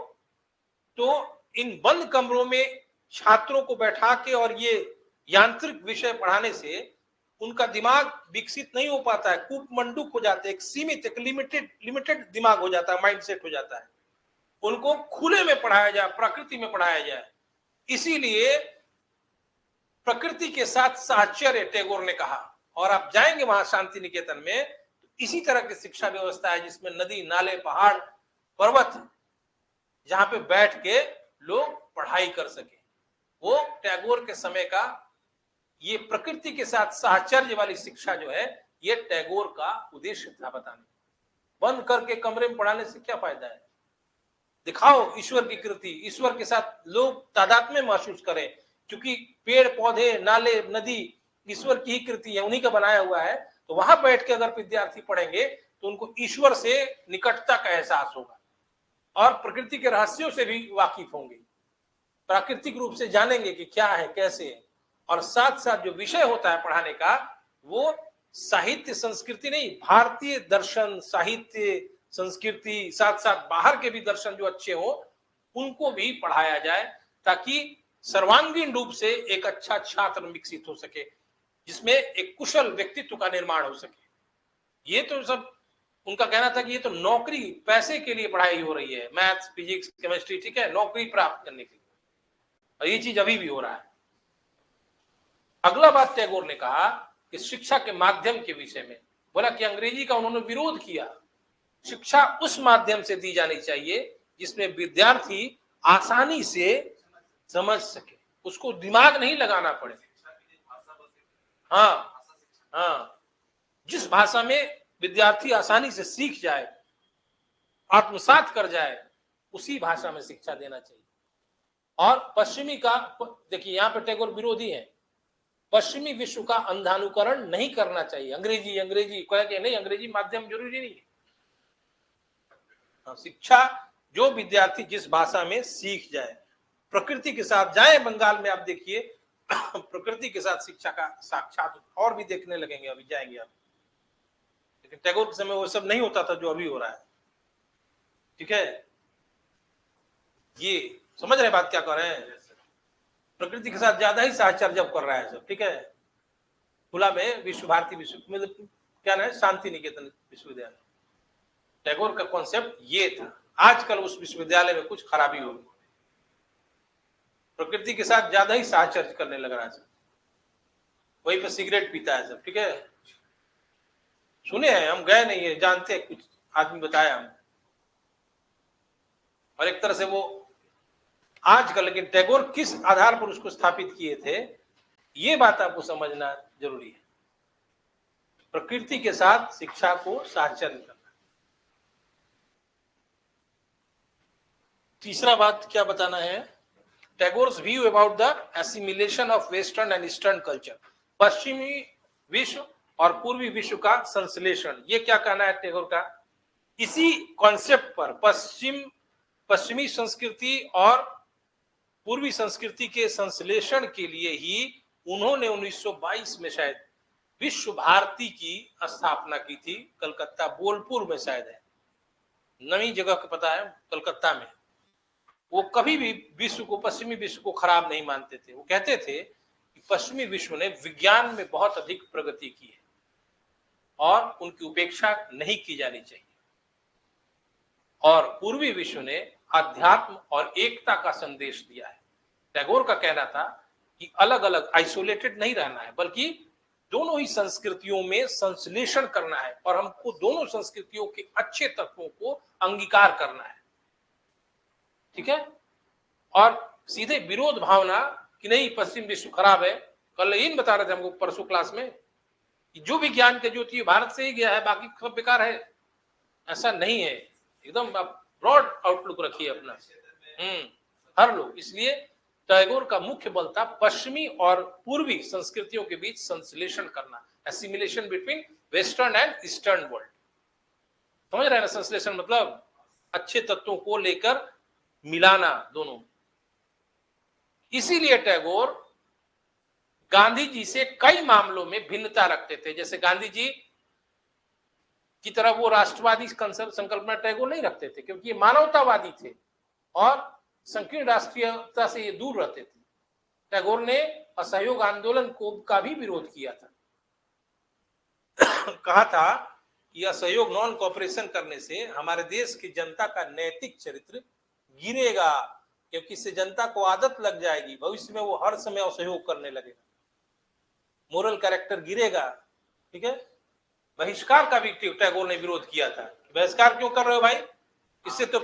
तो इन बंद कमरों में छात्रों को बैठा के और ये यांत्रिक विषय पढ़ाने से उनका दिमाग विकसित नहीं हो पाता है, कूपमंडूक हो जाते हैं, एक सीमित, एक लिमिटेड दिमाग हो जाता है, माइंडसेट हो जाता है। उनको खुले में पढ़ाया जाए, प्रकृति में पढ़ाया जाए। इसीलिए प्रकृति के साथ साहचर्य टैगोर ने कहा। और आप जाएंगे वहां शांति निकेतन में, तो इसी तरह की शिक्षा व्यवस्था है जिसमें नदी, नाले, पहाड़, पर्वत, जहां पे बैठ के लोग पढ़ाई कर सके। वो टैगोर के समय का ये प्रकृति के साथ साहचर्य वाली शिक्षा जो है, ये टैगोर का उद्देश्य था बताने। बंद करके कमरे में पढ़ाने से क्या फायदा है? दिखाओ ईश्वर की कृति, ईश्वर के साथ लोग तादाद में महसूस करें, क्योंकि पेड़ पौधे नाले नदी ईश्वर की ही कृति है, उन्हीं का बनाया हुआ है। तो वहां बैठ के अगर विद्यार्थी पढ़ेंगे तो उनको ईश्वर से निकटता का एहसास होगा और प्रकृति के रहस्यों से भी वाकिफ होंगे, प्राकृतिक रूप से जानेंगे कि क्या है कैसे है। और साथ साथ जो विषय होता है पढ़ाने का वो साहित्य संस्कृति नहीं, भारतीय दर्शन साहित्य संस्कृति, साथ साथ बाहर के भी दर्शन जो अच्छे हो उनको भी पढ़ाया जाए, ताकि सर्वांगीण रूप से एक अच्छा छात्र विकसित हो सके, जिसमें एक कुशल व्यक्तित्व का निर्माण हो सके। ये तो सब उनका कहना था कि ये तो नौकरी पैसे के लिए पढ़ाई हो रही है, मैथ्स फिजिक्स केमिस्ट्री, ठीक है, नौकरी प्राप्त करने के लिए, और ये चीज अभी भी हो रहा है। अगला बात टैगोर ने कहा कि शिक्षा के माध्यम के विषय में बोला कि अंग्रेजी का उन्होंने विरोध किया। शिक्षा उस माध्यम से दी जानी चाहिए जिसमें विद्यार्थी आसानी से समझ सके, उसको दिमाग नहीं लगाना पड़े। हाँ हाँ, जिस भाषा में विद्यार्थी आसानी से सीख जाए, आत्मसात कर जाए, उसी भाषा में शिक्षा देना चाहिए। और पश्चिमी का देखिए, यहाँ पे टैगोर विरोधी है, पश्चिमी विश्व का अंधानुकरण नहीं करना चाहिए। अंग्रेजी अंग्रेजी कह के नहीं, अंग्रेजी माध्यम जरूरी नहीं है। शिक्षा जो विद्यार्थी जिस भाषा में सीख जाए, प्रकृति के साथ जाए। बंगाल में आप देखिए प्रकृति के साथ शिक्षा का साक्षात और भी देखने लगेंगे, अभी जाएंगे आप। लेकिन टैगोर के समय वो सब नहीं होता था जो अभी हो रहा है, ठीक है। ये समझ रहे बात क्या कर रहे हैं? प्रकृति के साथ ज्यादा ही साहचर्य जब कर रहा है सब, ठीक है। खुला में विश्व भारती विश्व मतलब क्या ना है, शांति निकेतन विश्वविद्यालय, टैगोर का कॉन्सेप्ट ये था। आजकल उस विश्वविद्यालय में कुछ खराबी होगी, प्रकृति के साथ ज्यादा ही साहचर्य करने लग रहा है सब, वहीं पे सिगरेट पीता है सब, ठीक है। सुने हैं, हम गए नहीं है, जानते हैं, कुछ आदमी बताया हम। और एक तरह से वो आजकल, लेकिन टैगोर किस आधार पर उसको स्थापित किए थे, ये बात आपको समझना जरूरी है। प्रकृति के साथ शिक्षा को साहचर्य करना। तीसरा बात क्या बताना है? Tagore's view about the assimilation of western and eastern culture, पश्चिमी विश्व और पूर्वी विश्व का संश्लेषण। ये क्या कहना है टैगोर का? इसी कॉन्सेप्ट पर पश्चिमी संस्कृति और पूर्वी संस्कृति के संश्लेषण के लिए ही उन्होंने 1922 में शायद विश्व भारती की स्थापना की थी। कलकत्ता बोलपुर में शायद है, नई जगह का पता है, कलकत्ता में। वो कभी भी विश्व को, पश्चिमी विश्व को खराब नहीं मानते थे। वो कहते थे कि पश्चिमी विश्व ने विज्ञान में बहुत अधिक प्रगति की है और उनकी उपेक्षा नहीं की जानी चाहिए, और पूर्वी विश्व ने अध्यात्म और एकता का संदेश दिया है। टैगोर का कहना था कि अलग अलग आइसोलेटेड नहीं रहना है, बल्कि दोनों ही संस्कृतियों में संश्लेषण करना है, और हमको दोनों संस्कृतियों के अच्छे तत्वों को अंगीकार करना है, ठीक है। और सीधे विरोध भावना कि नहीं पश्चिम विश्व खराब है। कल इन बता रहे थे हमको परसों क्लास में कि जो विज्ञान के जो थी भारत से ही गया है, बाकी सब बेकार है। ऐसा नहीं है, एकदम आप ब्रॉड आउटलुक रखिए अपना, हर लोग। इसलिए टैगोर का मुख्य बल था पश्चिमी और पूर्वी संस्कृतियों के बीच संश्लेषण करना, assimilation between western and eastern world. समझ रहे हैं ना? संश्लेषण मतलब अच्छे तत्वों को लेकर मिलाना दोनों। इसीलिए टैगोर गांधी जी से कई मामलों में भिन्नता रखते थे। जैसे गांधी जी की तरह वो राष्ट्रवादी संकल्पना टैगोर नहीं रखते थे, क्योंकि ये मानवतावादी थे और संकीर्ण राष्ट्रीयता से ये दूर रहते थे। टैगोर ने असहयोग आंदोलन को का भी विरोध किया था। कहा था कि असहयोग नॉन कोऑपरेशन करने से हमारे देश की जनता का नैतिक चरित्र गिरेगा, क्योंकि इससे जनता को आदत लग जाएगी, भविष्य में वो हर समय असहयोग करने लगेगा, मोरल कैरेक्टर गिरेगा, ठीक है। बहिष्कार का भी टैगोर ने विरोध किया था। बहिष्कार क्यों कर रहे हो भाई? इससे तो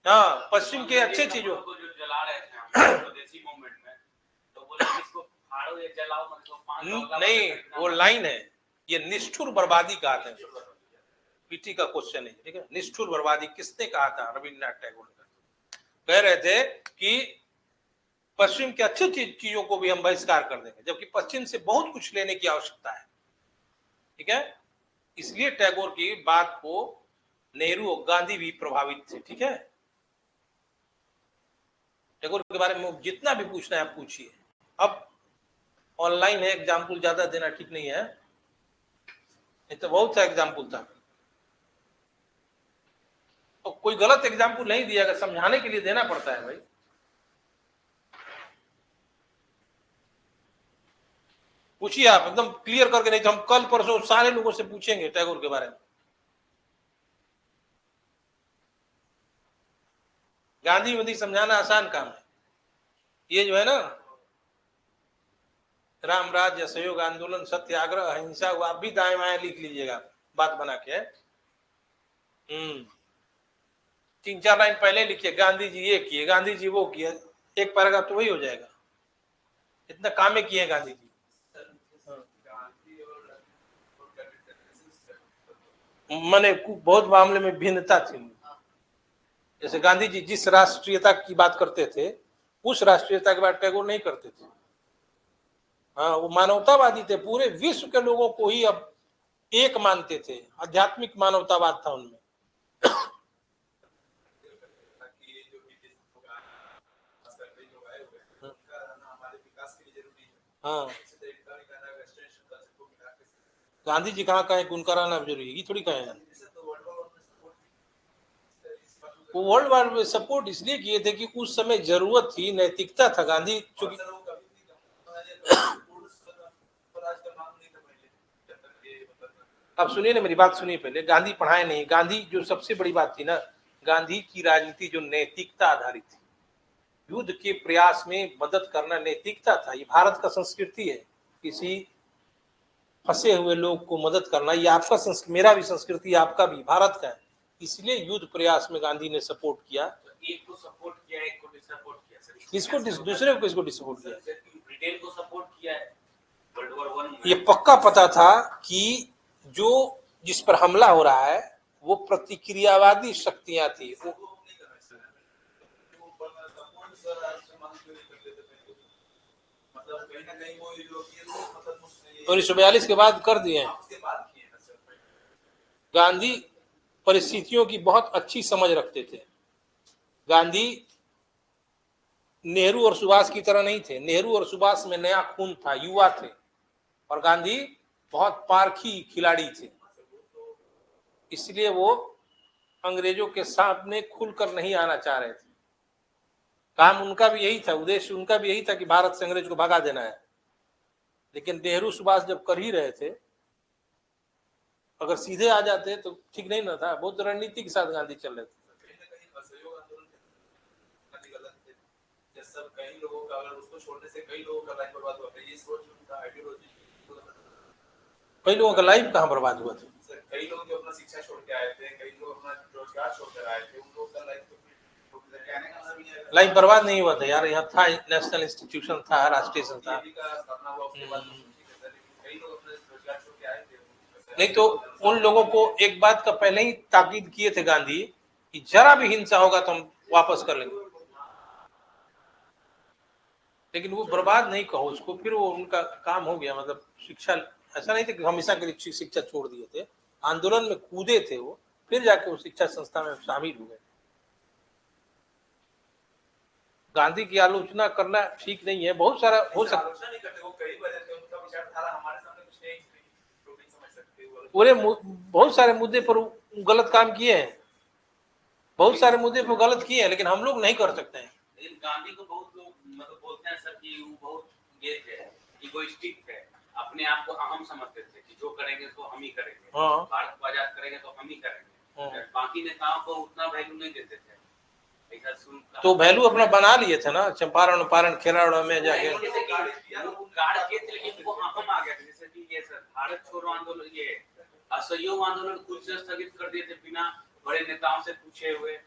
हाँ, पश्चिम के अच्छे चीजों को जो जला रहे थे स्वदेशी मूवमेंट में, तो बोले इसको फाड़ो या जलाओ, मतलब नहीं, वो लाइन है, ये निष्ठुर बर्बादी कहा था, पीटी का क्वेश्चन है, ठीक है। निष्ठुर बर्बादी किसने कहा था? रविन्द्रनाथ टैगोर ने कह रहे थे कि पश्चिम के अच्छी चीजों को भी हम बहिष्कार कर देंगे, जबकि पश्चिम से बहुत कुछ लेने की आवश्यकता है, ठीक है। इसलिए टैगोर की बात को नेहरू और गांधी भी प्रभावित थे, ठीक है। टैगोर के बारे में जितना भी पूछना है आप पूछिए। अब ऑनलाइन है, एग्जाम्पल ज्यादा देना ठीक नहीं है, नहीं तो बहुत सा एग्जाम्पल था। तो कोई गलत एग्जाम्पल नहीं दिया, अगर समझाने के लिए देना पड़ता है भाई। पूछिए आप एकदम क्लियर करके, नहीं तो हम कल परसों सारे लोगों से पूछेंगे टैगोर के बारे में। गांधी वादी समझाना आसान काम है। ये जो है ना राम राज्य, असहयोग आंदोलन, सत्याग्रह, अहिंसा, वो आप भी दाएं बाएं लिख लीजिएगा बात बना के। 3-4 लाइन पहले लिखिए, गांधी जी ये किए, गांधी जी वो किए, एक पैराग्राफ तो वही हो जाएगा। इतना काम में किए गांधी जी। मैंने बहुत मामले में भिन्नता थी। जैसे गांधी जी जिस राष्ट्रीयता की बात करते थे, उस राष्ट्रीयता की बात टैगोर नहीं करते थे। हाँ, वो मानवतावादी थे, पूरे विश्व के लोगों को ही अब एक मानते थे, आध्यात्मिक मानवतावाद था उनमें। हाँ, गांधी जी कहाँ कहे उनका रहना जरूरी है, थोड़ी कहे। वो वर्ल्ड वार में सपोर्ट इसलिए किए थे कि उस समय जरूरत थी, नैतिकता था। गांधी चूंकि अब सुनिए ना, मेरी बात सुनिए पहले। गांधी पढ़ाए नहीं, गांधी जो सबसे बड़ी बात थी ना, गांधी की राजनीति जो नैतिकता आधारित थी, युद्ध के प्रयास में मदद करना नैतिकता था। ये भारत का संस्कृति है, किसी फंसे हुए लोग को मदद करना, ये आपका मेरा भी संस्कृति, आपका भी, भारत का है। इसलिए युद्ध प्रयास में गांधी ने सपोर्ट किया। एक को सपोर्ट किया, एक को डिसपोर्ट किया सर। किसको दूसरे को किसको डिसपोर्ट किया? ब्रिटेन को सपोर्ट किया है वर्ल्ड वॉर 1 में। ये पक्का पता था कि जो जिस पर हमला हो रहा है वो प्रतिक्रियावादी शक्तियां थी। वो 1942 के बाद कर दिए हैं। गांधी परिस्थितियों की बहुत अच्छी समझ रखते थे। गांधी नेहरू और सुभाष की तरह नहीं थे। नेहरू और सुभाष में नया खून था, युवा थे, और गांधी बहुत पारखी खिलाड़ी थे। इसलिए वो अंग्रेजों के सामने खुलकर नहीं आना चाह रहे थे। काम उनका भी यही था, उद्देश्य उनका भी यही था कि भारत से अंग्रेज को भगा देना है। लेकिन नेहरू सुभाष जब कर ही रहे थे, अगर सीधे आ जाते तो ठीक नहीं ना था। बहुत रणनीति के साथ गांधी चल रहे थे। कई लोगों का, अगर उसको छोड़ने से कई लोगों का लाइफ बर्बाद हुआ है, ये सोच उनका आइडियोलॉजी। कई लोगों का लाइफ कहाँ बर्बाद हुआ था? कई लोग जो अपना शिक्षा छोड़ के आए थे, कई लोग अपना रोजगार छोड़कर आए थे, उन लोगों का लाइफ लाइफ बर्बाद नहीं हुआ था यार। यहाँ था, नेशनल इंस्टीट्यूशन था, राष्ट्रीय संस्था। नहीं तो उन लोगों को एक बात का पहले ही ताकीद किए थे गांधी कि जरा भी हिंसा होगा तो हम वापस कर लेंगे। लेकिन वो बर्बाद नहीं कहो उसको, फिर वो उनका काम हो गया। मतलब शिक्षा, ऐसा नहीं था कि हमेशा के लिए शिक्षा छोड़ दिए थे, आंदोलन में कूदे थे वो, फिर जाके वो शिक्षा संस्था में शामिल हुए। गांधी की आलोचना करना ठीक नहीं है। बहुत सारा हो सकता, पूरे बहुत सारे मुद्दे पर गलत काम किए हैं, बहुत सारे मुद्दे पर गलत किए हैं, लेकिन हम लोग नहीं कर सकते हैं। लेकिन गांधी को बहुत लोग मतलब बोलते हैं सर कि वो बहुत ये थे, इगोइस्टिक थे, अपने आप को अहम समझते थे कि जो करेंगे तो हम ही करेंगे, भारत को आजाद करेंगे तो हम ही करेंगे, बाकी नेताओं को उतना वैल्यू नहीं देते थे। तो वैल्यू अपना बना लिए थे ना, चंपारण उपारण खेराड़ा में जाके लेकिन वो अहम आ गया। जैसे कि ये सर भारत छोड़ो आंदोलन, ये असहयोग आंदोलन खुद से स्थगित कर दिए थे बिना बड़े नेताओं से पूछे हुए।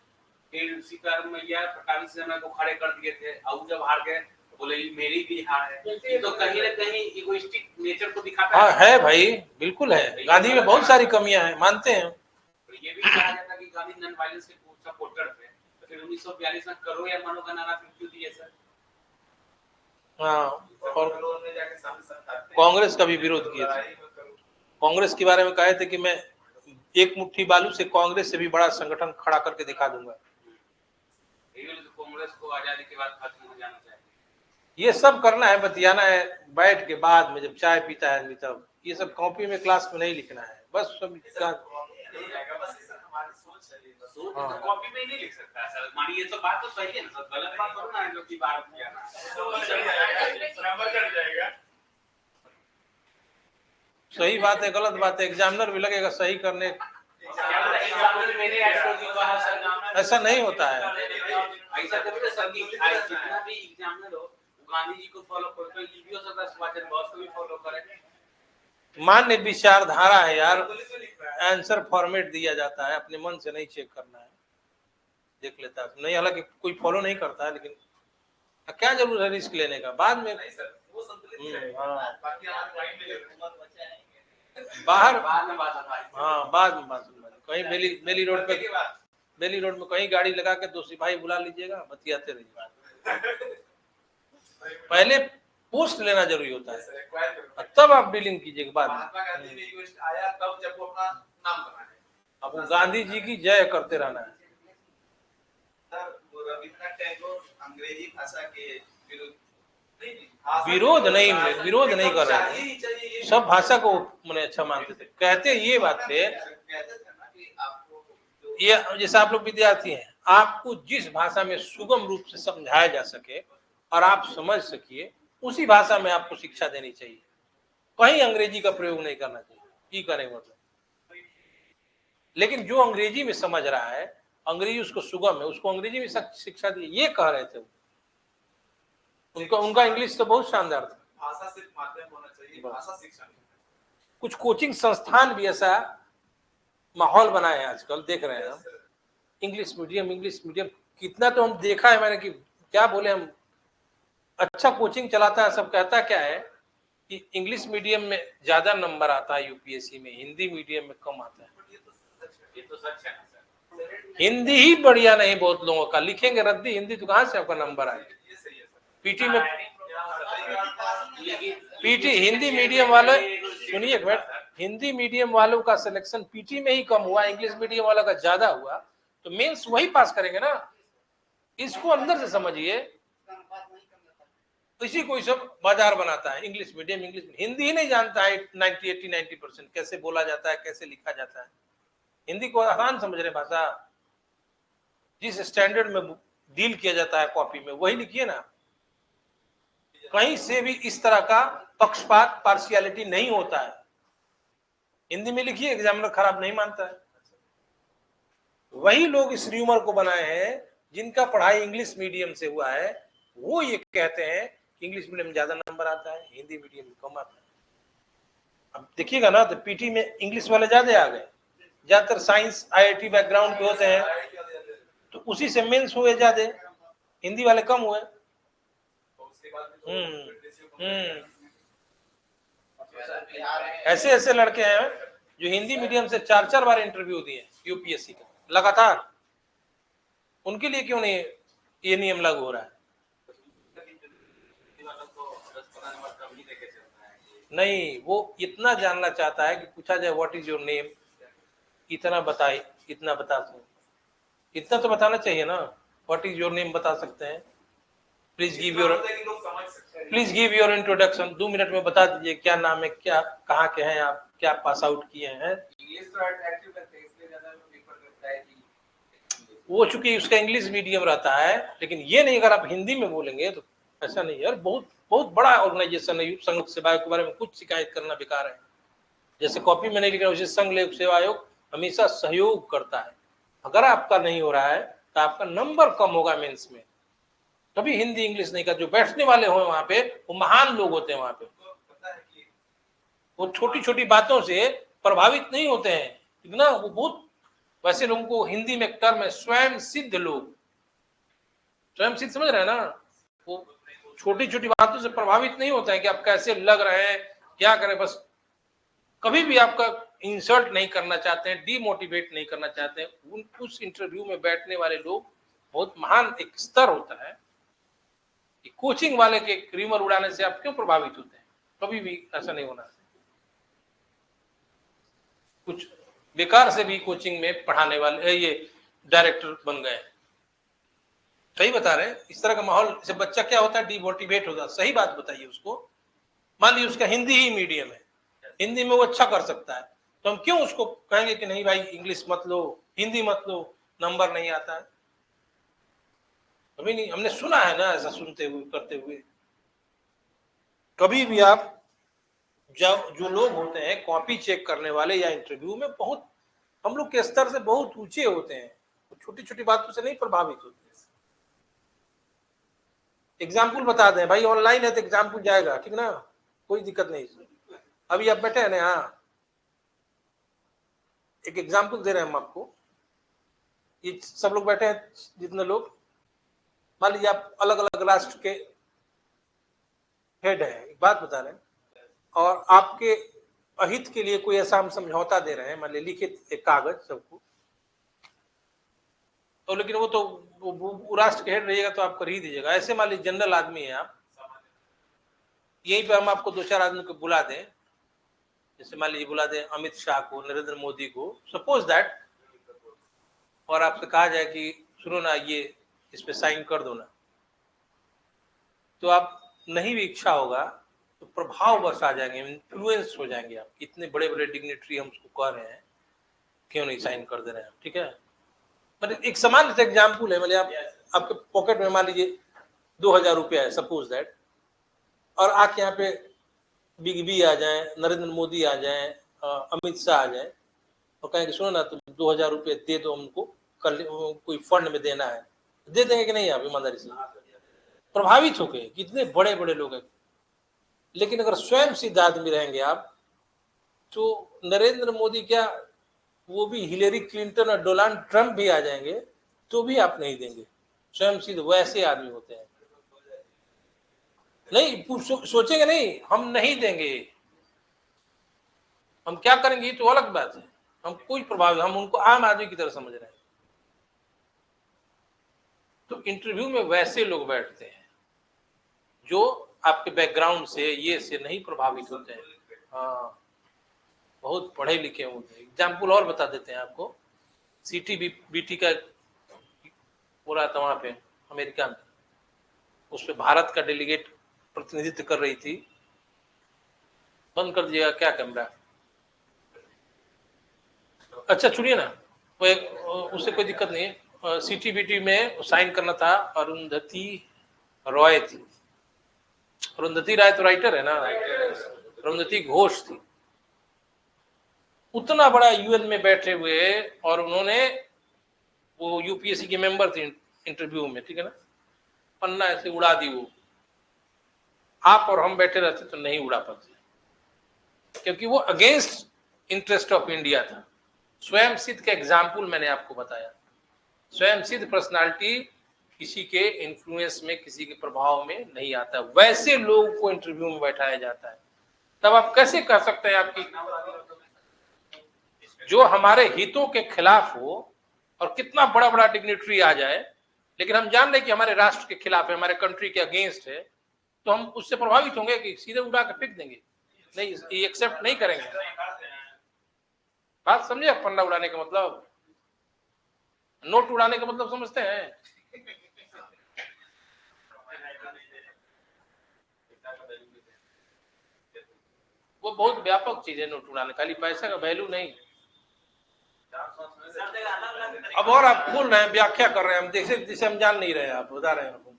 फिर सीताराम मैया 28 जनवरी को खड़े कर दिए थे, और जब हार गए बोले ये मेरी भी हार है, ये तो कहीं ना कहीं इगोइस्टिक नेचर को दिखाता हाँ है भाई, बिल्कुल है। गांधी में बहुत सारी कमियां हैं, मानते हैं। तो ये भी कहा जाता कि गांधी नॉन वायलेंस के सपोर्टर थे, तो फिर 1942 में करो या मनो का नारा फिर क्यों दिए सर? हाँ, और कांग्रेस का भी विरोध किया था। कांग्रेस के बारे में कहे थे कि मैं एक मुट्ठी बालू से कांग्रेस से भी बड़ा संगठन खड़ा करके दिखा दूंगा। कांग्रेस को आजादी के बाद खत्म हो जाना चाहिए। ये सब करना है, बतियाना है बैठ के बाद में, जब चाय पीता है आदमी तब। ये सब कॉपी में क्लास में नहीं लिखना है, बस सब हाँ। कॉपी में नहीं लिख सकता सर, मानिए ये तो बात तो सही है ना सर, गलत बात थोड़ा ना है जो कि बात किया ना सही बात है, गलत बात है, एग्जामिनर भी लगेगा सही करने। ऐसा नहीं होता है। ऐसा कभी सर जितना भी एग्जामिनर हो गांधी जी को फॉलो करते हो, ये भी हो सकता है सुभाष चंद्र बोस को भी फॉलो करे। मान्य विचारधारा है यार, आंसर फॉर्मेट दिया जाता है, अपने मन से नहीं चेक करना है, देख लेता है नहीं, हालांकि कोई फॉलो नहीं करता है, लेकिन क्या जरूरत है रिस्क लेने का बाद में। बाहर हाँ बाद में बात कहीं बेली रोड पे, बेली रोड में कहीं गाड़ी लगा के 2 सिपाही बुला लीजिएगा, बतियाते रहिए। पहले पोस्ट लेना जरूरी होता है, तब आप डीलिंग कीजिएगा बाद में। अब वो गांधी जी की जय करते रहना है। रविन्द्रनाथ टैगोर अंग्रेजी भाषा के विरोध नहीं कर रहे हैं, सब भाषा को मैंने अच्छा मानते थे। कहते ये बात थे, ये जैसे आप लोग विद्यार्थी हैं, आपको जिस भाषा में सुगम रूप से समझाया जा सके और आप समझ सकिए, उसी भाषा में आपको शिक्षा देनी चाहिए। कहीं अंग्रेजी का प्रयोग नहीं करना चाहिए, की करें मतलब। लेकिन जो अंग्रेजी में समझ रहा है, अंग्रेजी उसको सुगम है, उसको अंग्रेजी में शिक्षा दी, ये कह रहे थे उनका इंग्लिश तो बहुत शानदार था। भाषा सिर्फ माध्यम होना चाहिए, भाषा शिक्षा नहीं। कुछ कोचिंग संस्थान भी ऐसा माहौल बनाए हैं आजकल, देख रहे हैं हम। इंग्लिश मीडियम कितना तो हम देखा है मैंने कि क्या बोले हम, अच्छा कोचिंग चलाता है, सब कहता क्या है कि इंग्लिश मीडियम में ज्यादा नंबर आता है यूपीएससी में, हिंदी मीडियम में कम आता है। ये तो सच है सर। हिंदी ही बढ़िया नहीं बहुत लोगों का, लिखेंगे रद्दी हिंदी तो कहाँ से आपका नंबर आए। पीटी में हिंदी मीडियम वाले, सुनिए एक मिनट, हिंदी मीडियम वालों का सिलेक्शन पीटी में ही कम हुआ, इंग्लिश मीडियम वालों का ज्यादा हुआ, तो मेंस वही पास करेंगे ना। इसको अंदर से समझिए, इसी को सब बाजार बनाता है। इंग्लिश मीडियम हिंदी ही नहीं जानता है 90% कैसे बोला जाता है, कैसे लिखा जाता है। हिंदी को आसान समझ रहे भाषा, जिस स्टैंडर्ड में डील किया जाता है कॉपी में वही लिखिए ना। कहीं से भी इस तरह का पक्षपात पार्शियलिटी नहीं होता है। हिंदी में लिखिए, एग्जामिनर खराब नहीं मानता है। वही लोग इस र्यूमर को बनाए हैं जिनका पढ़ाई इंग्लिश मीडियम से हुआ है, वो ये कहते हैं कि इंग्लिश मीडियम में ज्यादा नंबर आता है, हिंदी मीडियम में कम आता है। अब देखिएगा ना, तो पीटी में इंग्लिश वाले ज्यादा आ गए, ज्यादातर साइंस आईआईटी बैकग्राउंड के होते हैं, तो उसी से मेंस हुए ज्यादा, हिंदी वाले कम हुए। ऐसे लड़के हैं जो हिंदी मीडियम से 4 बार इंटरव्यू दिए यूपीएससी का लगातार, उनके लिए क्यों नहीं ये नियम लागू हो रहा है? नहीं, वो इतना जानना चाहता है कि पूछा जाए व्हाट इज योर नेम, इतना बताए, इतना बता दो, इतना तो बताना चाहिए ना। व्हाट इज योर नेम बता सकते हैं, please give your introduction, 2 minute में बता दीजिए क्या नाम है, क्या कहाँ के हैं आप, क्या पास आउट किए हैं। वो चूंकि उसका इंग्लिश मीडियम रहता है, लेकिन ये नहीं, अगर आप हिंदी में बोलेंगे तो ऐसा नहीं यार। बहुत बड़ा ऑर्गेनाइजेशन है संघ सेवा आयोग के बारे में कुछ शिकायत करना बेकार है। जैसे कॉपी में नहीं लिखा, वैसे संघ लोक सेवा आयोग हमेशा सहयोग करता है। अगर आपका नहीं हो रहा है तो आपका नंबर कम होगा मेंस में। कभी हिंदी इंग्लिश नहीं का, जो बैठने वाले हो वहां पे वो महान लोग होते हैं। वहां पे वो छोटी छोटी बातों से प्रभावित नहीं होते हैं, इतना वो बहुत वैसे लोगों को हिंदी में एक टर्म है स्वयं सिद्ध लोग, स्वयं सिद्ध समझ रहे हैं ना। वो छोटी छोटी बातों से प्रभावित नहीं होता है कि आप कैसे लग रहे हैं, क्या करें। बस कभी भी आपका इंसल्ट नहीं करना चाहते हैं, डीमोटिवेट नहीं करना चाहते हैं। उस इंटरव्यू में बैठने वाले लोग बहुत महान एक स्तर होता है कि कोचिंग वाले के रीमर उड़ाने से आप क्यों प्रभावित होते हैं। कभी भी ऐसा नहीं होना। कुछ बेकार से भी कोचिंग में पढ़ाने वाले ये डायरेक्टर बन गए। सही बता रहे हैं। इस तरह का माहौल से बच्चा क्या होता है, डीमोटिवेट होता है। सही बात बताइए उसको। मान लीजिए उसका हिंदी ही मीडियम है, हिंदी में वो अच्छा कर सकता है, तो हम क्यों उसको कहेंगे कि नहीं भाई इंग्लिश मत लो, हिंदी मत लो, नंबर नहीं आता है। कभी नहीं, हमने सुना है ना ऐसा सुनते हुए करते हुए। कभी भी आप जो लोग होते हैं कॉपी चेक करने वाले या इंटरव्यू में, बहुत हम लोग के स्तर से बहुत ऊंचे होते हैं, छोटी छोटी बातों से नहीं प्रभावित होते। एग्जाम्पल बता दें भाई, ऑनलाइन है तो एग्जाम्पल जाएगा, ठीक ना, कोई दिक्कत नहीं। अभी आप बैठे हैं ना, हाँ एक एग्जाम्पल दे रहे हैं हम आपको। ये सब लोग बैठे हैं जितने लोग, मान लीजिए आप अलग अलग राष्ट्र के हेड हैं, एक बात बता रहे हैं, और आपके अहित के लिए कोई ऐसा हम समझौता दे रहे हैं, मान लीजिए लिखित एक कागज सबको, तो लेकिन वो तो वो राष्ट्र के हेड रहिएगा तो आप कर ही दीजिएगा। ऐसे मान लीजिए जनरल आदमी है आप, यहीं पे हम आपको दो चार आदमी को बुला दें, जैसे मान लीजिए बुला दें अमित शाह को, नरेंद्र मोदी को, सपोज दैट, और आपसे कहा जाए कि सुनो ना ये इस पे साइन कर दो ना, तो आप नहीं भी इच्छा होगा तो प्रभाव बस आ जाएंगे, इन्फ्लुएंस हो जाएंगे आप। इतने बड़े बड़े डिग्निटरी हम उसको कह रहे हैं, क्यों नहीं साइन कर दे रहे हैं, ठीक है। मतलब एक सामान्य सा एग्जाम्पल है, मतलब आप आपके पॉकेट में मान लीजिए 2000 रुपया है सपोज दैट, और आके यहाँ पे बिग बी आ जाए, नरेंद्र मोदी आ जाए, अमित शाह आ जाए और कहें कि सुनो ना तुम 2000 रुपये दे दो हमको, कल कोई फंड में देना है, दे देंगे कि नहीं आप ईमानदारी से? प्रभावित हो गए, कितने बड़े बड़े लोग हैं। लेकिन अगर स्वयं सिद्ध आदमी रहेंगे आप, तो नरेंद्र मोदी क्या, वो भी हिलेरी क्लिंटन और डोनाल्ड ट्रंप भी आ जाएंगे तो भी आप नहीं देंगे। स्वयं सिद्ध वैसे आदमी होते हैं, नहीं सोचेंगे नहीं हम नहीं देंगे, हम क्या करेंगे तो अलग बात है। हम कोई प्रभाव, हम उनको आम आदमी की तरह समझ रहे हैं। तो इंटरव्यू में वैसे लोग बैठते हैं जो आपके बैकग्राउंड से ये से नहीं प्रभावित होते हैं। हाँ, बहुत पढ़े लिखे होते हैं। एग्जाम्पल और बता देते हैं आपको। CTBT का हो रहा था वहां पे अमेरिका में, उस पर भारत का डेलीगेट प्रतिनिधित्व कर रही थी। बंद कर दीजिएगा क्या कैमरा, अच्छा छुड़िए ना, वो उससे कोई दिक्कत नहीं है। CTBT में साइन करना था, अरुंधति रॉय थी। अरुंधति राय तो राइटर है ना, अरुंधति घोष थी। उतना बड़ा UN में बैठे हुए, और उन्होंने, वो UPSC के मेंबर थे इंटरव्यू में, ठीक है ना, पन्ना ऐसे उड़ा दी वो। आप और हम बैठे रहते तो नहीं उड़ा पाते, क्योंकि वो अगेंस्ट इंटरेस्ट ऑफ इंडिया था। स्वयं सिद्ध का एग्जाम्पल मैंने आपको बताया। स्वयं सिद्ध पर्सनालिटी किसी के इन्फ्लुएंस में, किसी के प्रभाव में नहीं आता, वैसे लोगों को इंटरव्यू में बैठाया जाता है। तब आप कैसे कह सकते हैं आपकी जो हमारे हितों के खिलाफ हो, और कितना बड़ा बड़ा डिग्निटरी आ जाए, लेकिन हम जान रहे कि हमारे राष्ट्र के खिलाफ है, हमारे कंट्री के अगेंस्ट है, तो हम उससे प्रभावित होंगे कि सीधे उड़ा के फेंक देंगे, नहीं ये एक्सेप्ट नहीं करेंगे। बात समझे? पन्ना उड़ाने का मतलब, नोट उड़ाने का मतलब समझते हैं? वो बहुत व्यापक चीज है नोट उड़ाने, खाली पैसा का वैल्यू नहीं। अब और आप बोल रहे हैं, व्याख्या कर रहे हैं, हम देखे जिसे हम जान नहीं रहे हैं, आप बता रहे हैं हमको,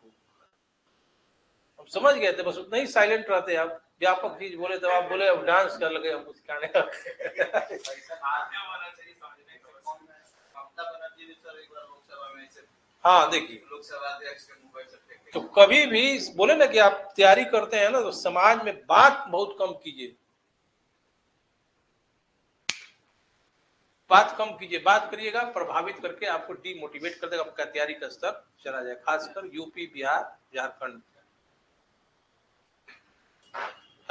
हम समझ गए थे, बस उतना ही साइलेंट रहते। आप व्यापक चीज बोले तो आप बोले अब डांस कर लगे हमको सिखाने का। हाँ देखिए, तो कभी भी बोले ना कि आप तैयारी करते हैं ना, तो समाज में बात बहुत कम कीजिए, बात कम कीजिए। बात करिएगा, प्रभावित करके आपको डीमोटिवेट कर देगा, आपका तैयारी का स्तर चला जाए, खासकर यूपी, बिहार, झारखंड।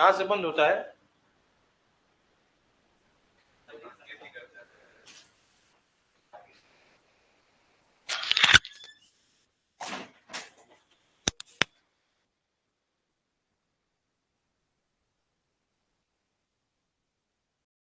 कहाँ से बंद होता है?